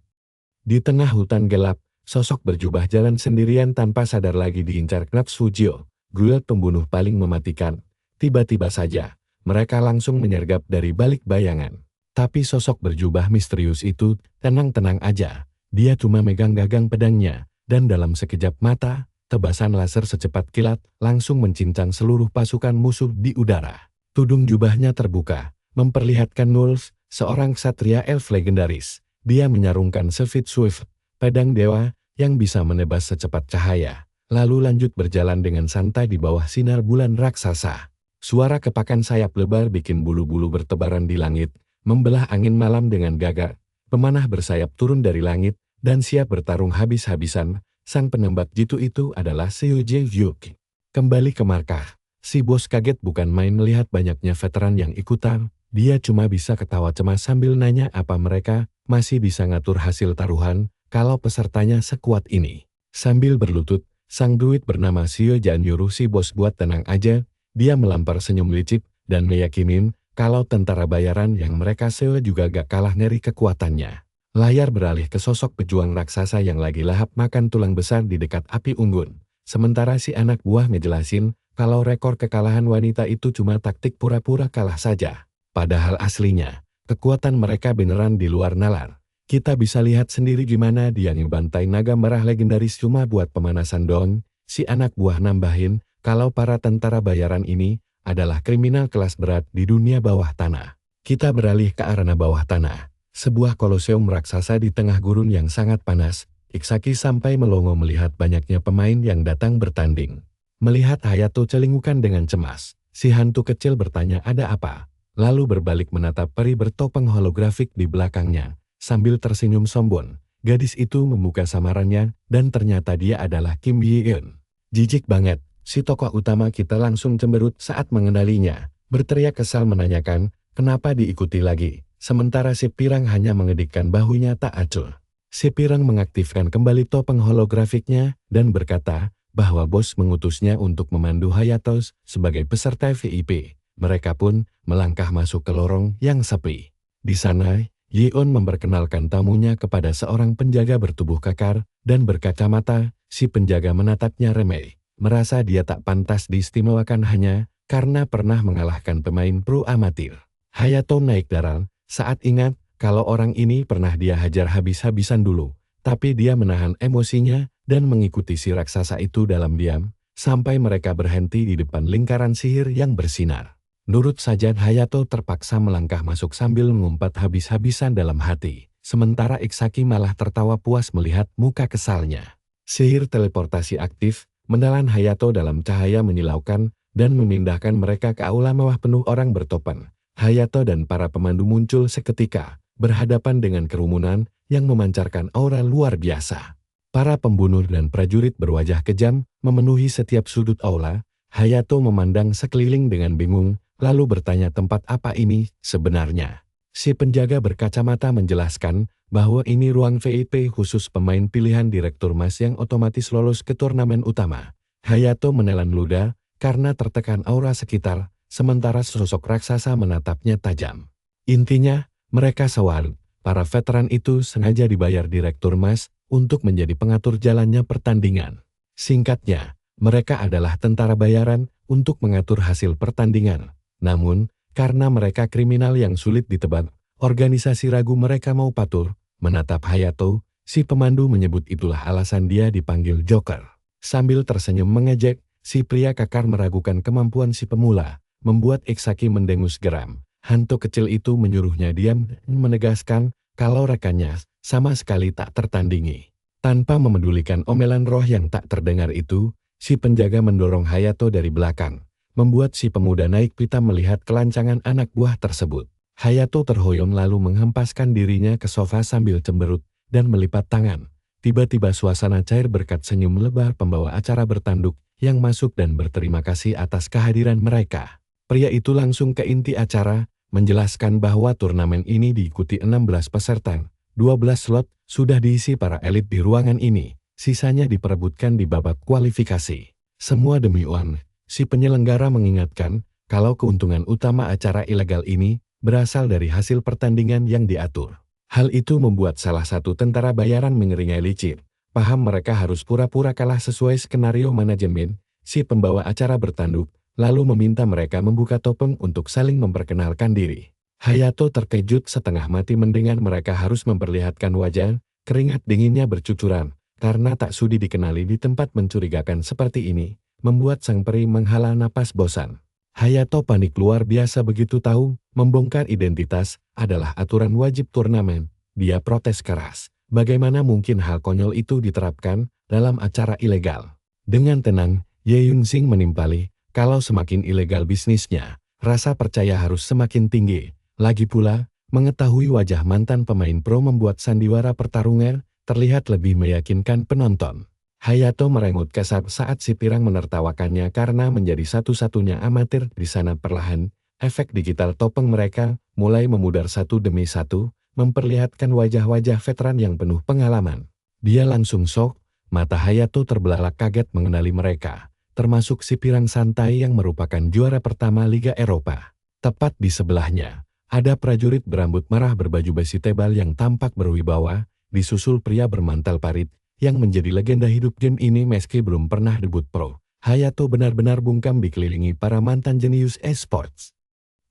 Di tengah hutan gelap, sosok berjubah jalan sendirian tanpa sadar lagi diincar Knaps Fujio, guild pembunuh paling mematikan. Tiba-tiba saja, mereka langsung menyergap dari balik bayangan. Tapi sosok berjubah misterius itu tenang-tenang aja. Dia cuma megang gagang pedangnya, dan dalam sekejap mata, tebasan laser secepat kilat langsung mencincang seluruh pasukan musuh di udara. Tudung jubahnya terbuka, memperlihatkan Nulls, seorang ksatria elf legendaris. Dia menyarungkan Sefit Swift, pedang dewa yang bisa menebas secepat cahaya, lalu lanjut berjalan dengan santai di bawah sinar bulan raksasa. Suara kepakan sayap lebar bikin bulu-bulu bertebaran di langit, membelah angin malam dengan gagak. Pemanah bersayap turun dari langit dan siap bertarung habis-habisan. Sang penembak jitu itu adalah Seo Jae-hyuk. Kembali ke markah, si bos kaget bukan main melihat banyaknya veteran yang ikutan. Dia cuma bisa ketawa cemas sambil nanya apa mereka masih bisa ngatur hasil taruhan kalau pesertanya sekuat ini. Sambil berlutut, sang druid bernama Seo Jan nyuruh si bos buat tenang aja. Dia melampar senyum licik dan meyakinin kalau tentara bayaran yang mereka sewa juga gak kalah ngeri kekuatannya. Layar beralih ke sosok pejuang raksasa yang lagi lahap makan tulang besar di dekat api unggun. Sementara si anak buah ngejelasin kalau rekor kekalahan wanita itu cuma taktik pura-pura kalah saja. Padahal aslinya, kekuatan mereka beneran di luar nalar. Kita bisa lihat sendiri gimana dia ngebantai naga merah legendaris cuma buat pemanasan doang. Si anak buah nambahin kalau para tentara bayaran ini adalah kriminal kelas berat di dunia bawah tanah. Kita beralih ke arena bawah tanah. Sebuah koloseum raksasa di tengah gurun yang sangat panas. Iksaki sampai melongo melihat banyaknya pemain yang datang bertanding. Melihat Hayato celingukan dengan cemas, si hantu kecil bertanya ada apa. Lalu berbalik menatap peri bertopeng holografik di belakangnya. Sambil tersenyum sombong, gadis itu membuka samarannya dan ternyata dia adalah Kim Yi-eun. Jijik banget. Si tokoh utama kita langsung cemberut saat mengenalinya, berteriak kesal menanyakan, kenapa diikuti lagi, sementara si pirang hanya mengedikkan bahunya tak acuh. Si pirang mengaktifkan kembali topeng holografiknya dan berkata bahwa bos mengutusnya untuk memandu Hayato sebagai peserta VIP. Mereka pun melangkah masuk ke lorong yang sepi. Di sana, Yeon memperkenalkan tamunya kepada seorang penjaga bertubuh kekar dan berkacamata. Si penjaga menatapnya remeh. Merasa dia tak pantas diistimewakan hanya karena pernah mengalahkan pemain pro amatir. Hayato naik darah saat ingat kalau orang ini pernah dia hajar habis-habisan dulu. tapi dia menahan emosinya dan mengikuti si raksasa itu dalam diam, sampai mereka berhenti di depan lingkaran sihir yang bersinar. Nurut saja Hayato terpaksa melangkah masuk sambil mengumpat habis-habisan dalam hati, sementara Iksaki malah tertawa puas melihat muka kesalnya. Sihir teleportasi aktif, menelan Hayato dalam cahaya menyilaukan, dan memindahkan mereka ke aula mewah penuh orang bertopan. Hayato dan para pemandu muncul seketika, berhadapan dengan kerumunan yang memancarkan aura luar biasa. Para pembunuh dan prajurit berwajah kejam memenuhi setiap sudut aula. Hayato memandang sekeliling dengan bingung, lalu bertanya tempat apa ini sebenarnya. Si penjaga berkacamata menjelaskan bahwa ini ruang VIP khusus pemain pilihan Direktur Mas yang otomatis lolos ke turnamen utama. Hayato menelan ludah karena tertekan aura sekitar, sementara sosok raksasa menatapnya tajam. Intinya, mereka sawar, para veteran itu sengaja dibayar Direktur Mas untuk menjadi pengatur jalannya pertandingan. Singkatnya, mereka adalah tentara bayaran untuk mengatur hasil pertandingan. Namun, karena mereka kriminal yang sulit ditebak, organisasi ragu mereka mau patuh. Menatap Hayato, si pemandu menyebut itulah alasan dia dipanggil Joker. Sambil tersenyum mengejek, si pria kekar meragukan kemampuan si pemula, membuat Iksaki mendengus geram. Hantu kecil itu menyuruhnya diam dan menegaskan kalau rekannya sama sekali tak tertandingi. Tanpa memedulikan omelan roh yang tak terdengar itu, si penjaga mendorong Hayato dari belakang, membuat si pemuda naik pitam melihat kelancangan anak buah tersebut. Hayato terhoyong lalu menghempaskan dirinya ke sofa sambil cemberut dan melipat tangan. Tiba-tiba suasana cair berkat senyum lebar pembawa acara bertanduk yang masuk dan berterima kasih atas kehadiran mereka. Pria itu langsung ke inti acara, menjelaskan bahwa turnamen ini diikuti 16 peserta. 12 slot sudah diisi para elit di ruangan ini, sisanya diperebutkan di babak kualifikasi. Semua demi uang. Si penyelenggara mengingatkan kalau keuntungan utama acara ilegal ini berasal dari hasil pertandingan yang diatur. Hal itu membuat salah satu tentara bayaran mengeringai licin. Paham mereka harus pura-pura kalah sesuai skenario manajemen. Si pembawa acara bertanduk, lalu meminta mereka membuka topeng untuk saling memperkenalkan diri. Hayato terkejut setengah mati mendengar mereka harus memperlihatkan wajah, keringat dinginnya bercucuran, karena tak sudi dikenali di tempat mencurigakan seperti ini, membuat sang peri menghela napas bosan. Hayato panik luar biasa begitu tahu, membongkar identitas adalah aturan wajib turnamen. Dia protes keras. Bagaimana mungkin hal konyol itu diterapkan dalam acara ilegal? Dengan tenang, Ye Yunxing menimpali, kalau semakin ilegal bisnisnya, rasa percaya harus semakin tinggi. Lagi pula, mengetahui wajah mantan pemain pro membuat sandiwara pertarungan terlihat lebih meyakinkan penonton. Hayato merengut kesal saat si pirang menertawakannya karena menjadi satu-satunya amatir di sana. Perlahan, efek digital topeng mereka mulai memudar satu demi satu, memperlihatkan wajah-wajah veteran yang penuh pengalaman. Dia langsung shock, mata Hayato terbelalak kaget mengenali mereka, termasuk si pirang santai yang merupakan juara pertama Liga Eropa. Tepat di sebelahnya, ada prajurit berambut merah berbaju besi tebal yang tampak berwibawa, disusul pria bermantel parit, yang menjadi legenda hidup game ini meski belum pernah debut pro. Hayato benar-benar bungkam dikelilingi para mantan jenius esports.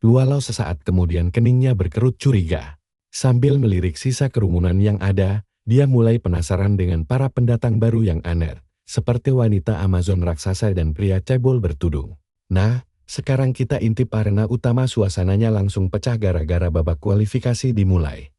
Walau sesaat kemudian keningnya berkerut curiga. Sambil melirik sisa kerumunan yang ada, dia mulai penasaran dengan para pendatang baru yang aneh, seperti wanita Amazon raksasa dan pria cebol bertudung. Nah, sekarang kita intip arena utama. Suasananya langsung pecah gara-gara babak kualifikasi dimulai.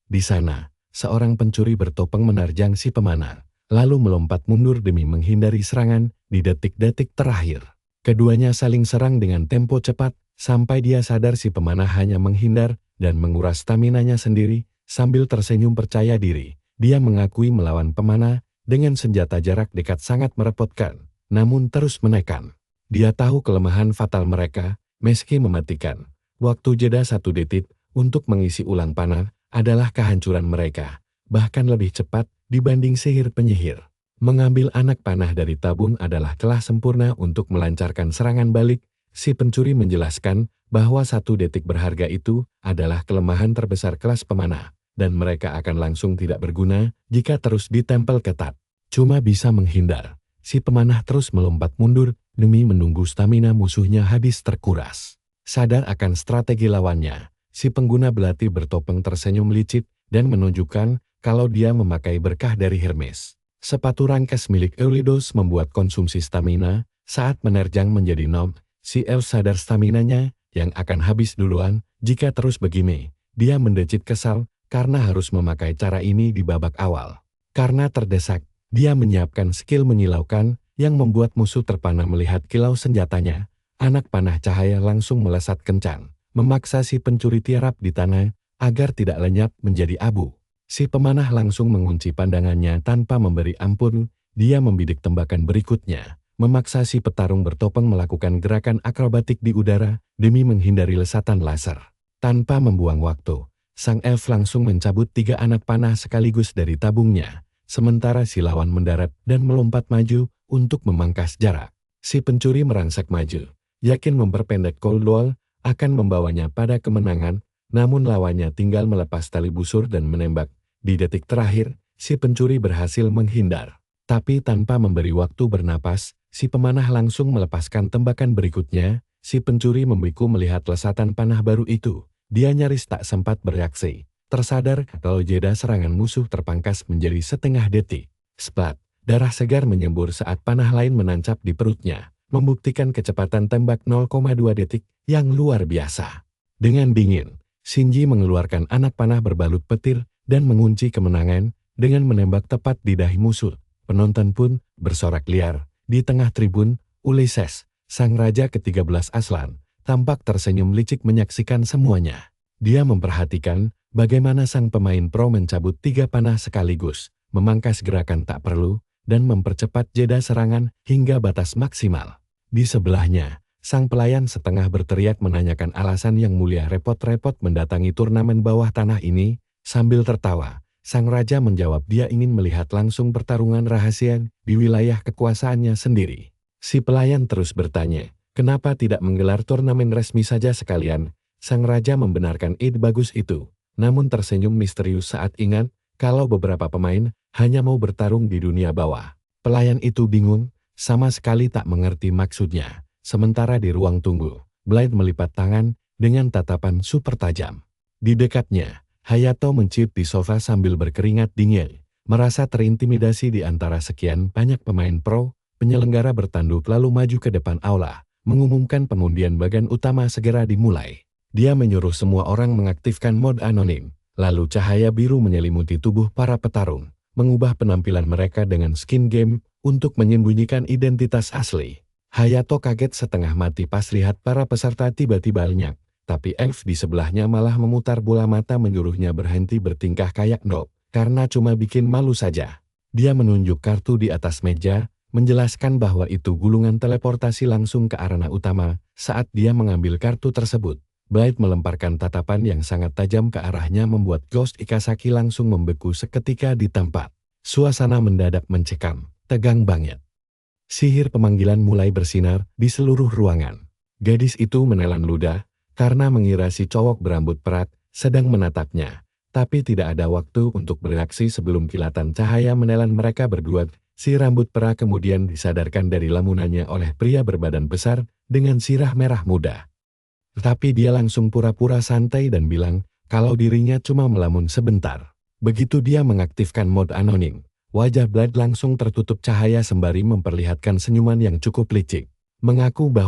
Di sana, seorang pencuri bertopeng menerjang si pemanah, lalu melompat mundur demi menghindari serangan di detik-detik terakhir. Keduanya saling serang dengan tempo cepat, sampai dia sadar si pemanah hanya menghindar dan menguras staminanya sendiri. Sambil tersenyum percaya diri, dia mengakui melawan pemanah dengan senjata jarak dekat sangat merepotkan, namun terus menekan. Dia tahu kelemahan fatal mereka, meski mematikan. Waktu jeda 1 detik untuk mengisi ulang panah adalah kehancuran mereka, bahkan lebih cepat dibanding sihir penyihir. Mengambil anak panah dari tabung adalah celah sempurna untuk melancarkan serangan balik. Si pencuri menjelaskan bahwa 1 detik berharga itu adalah kelemahan terbesar kelas pemanah, dan mereka akan langsung tidak berguna jika terus ditempel ketat. Cuma bisa menghindar. Si pemanah terus melompat mundur demi menunggu stamina musuhnya habis terkuras. Sadar akan strategi lawannya, si pengguna belati bertopeng tersenyum licik dan menunjukkan kalau dia memakai berkah dari Hermes. Sepatu rangkas milik Eulidos membuat konsumsi stamina saat menerjang menjadi 0. Si elf sadar staminanya yang akan habis duluan. Jika terus begini, dia mendecit kesal karena harus memakai cara ini di babak awal. Karena terdesak, dia menyiapkan skill menyilaukan yang membuat musuh terpana melihat kilau senjatanya. Anak panah cahaya langsung melesat kencang, memaksa si pencuri tiarap di tanah agar tidak lenyap menjadi abu. Si pemanah langsung mengunci pandangannya tanpa memberi ampun. Dia membidik tembakan berikutnya, memaksa si petarung bertopeng melakukan gerakan akrobatik di udara demi menghindari lesatan laser. Tanpa membuang waktu, sang elf langsung mencabut 3 anak panah sekaligus dari tabungnya, sementara si lawan mendarat dan melompat maju untuk memangkas jarak. Si pencuri merangsek maju, yakin memperpendek Cold Wall akan membawanya pada kemenangan, namun lawannya tinggal melepas tali busur dan menembak. Di detik terakhir, si pencuri berhasil menghindar. Tapi tanpa memberi waktu bernapas, si pemanah langsung melepaskan tembakan berikutnya. Si pencuri membiku melihat lesatan panah baru itu. Dia nyaris tak sempat bereaksi, tersadar kalau jeda serangan musuh terpangkas menjadi setengah detik. Splat, darah segar menyembur saat panah lain menancap di perutnya, membuktikan kecepatan tembak 0,2 detik yang luar biasa. Dengan dingin, Shinji mengeluarkan anak panah berbalut petir dan mengunci kemenangan dengan menembak tepat di dahi musuh. Penonton pun bersorak liar. Di tengah tribun, Ulysses, sang raja ke-13 Aslan, tampak tersenyum licik menyaksikan semuanya. Dia memperhatikan bagaimana sang pemain pro mencabut 3 panah sekaligus, memangkas gerakan tak perlu, dan mempercepat jeda serangan hingga batas maksimal. Di sebelahnya, sang pelayan setengah berteriak menanyakan alasan yang mulia repot-repot mendatangi turnamen bawah tanah ini. Sambil tertawa, sang raja menjawab dia ingin melihat langsung pertarungan rahasia di wilayah kekuasaannya sendiri. Si pelayan terus bertanya, kenapa tidak menggelar turnamen resmi saja sekalian? Sang raja membenarkan ide bagus itu, namun tersenyum misterius saat ingat kalau beberapa pemain hanya mau bertarung di dunia bawah. Pelayan itu bingung, sama sekali tak mengerti maksudnya. Sementara di ruang tunggu, Blade melipat tangan dengan tatapan super tajam. Di dekatnya, Hayato menciut di sofa sambil berkeringat dingin, merasa terintimidasi di antara sekian banyak pemain pro. Penyelenggara bertanduk lalu maju ke depan aula, mengumumkan pengundian bagian utama segera dimulai. Dia menyuruh semua orang mengaktifkan mode anonim, lalu cahaya biru menyelimuti tubuh para petarung, mengubah penampilan mereka dengan skin game untuk menyembunyikan identitas asli. Hayato kaget setengah mati pas lihat para peserta tiba-tiba lenyap, tapi elf di sebelahnya malah memutar bola mata menyuruhnya berhenti bertingkah kayak noob, karena cuma bikin malu saja. Dia menunjuk kartu di atas meja, menjelaskan bahwa itu gulungan teleportasi langsung ke arena utama. Saat dia mengambil kartu tersebut, Blade melemparkan tatapan yang sangat tajam ke arahnya membuat Ghost Ikazaki langsung membeku seketika di tempat. Suasana mendadak mencekam, tegang banget. Sihir pemanggilan mulai bersinar di seluruh ruangan. Gadis itu menelan ludah, karena mengira si cowok berambut perak sedang menatapnya. Tapi tidak ada waktu untuk bereaksi sebelum kilatan cahaya menelan mereka berdua. Si rambut perak kemudian disadarkan dari lamunannya oleh pria berbadan besar dengan sirah merah muda. Tapi dia langsung pura-pura santai dan bilang kalau dirinya cuma melamun sebentar. Begitu dia mengaktifkan mode anonim, wajah Blade langsung tertutup cahaya sembari memperlihatkan senyuman yang cukup licik. Mengaku bahwa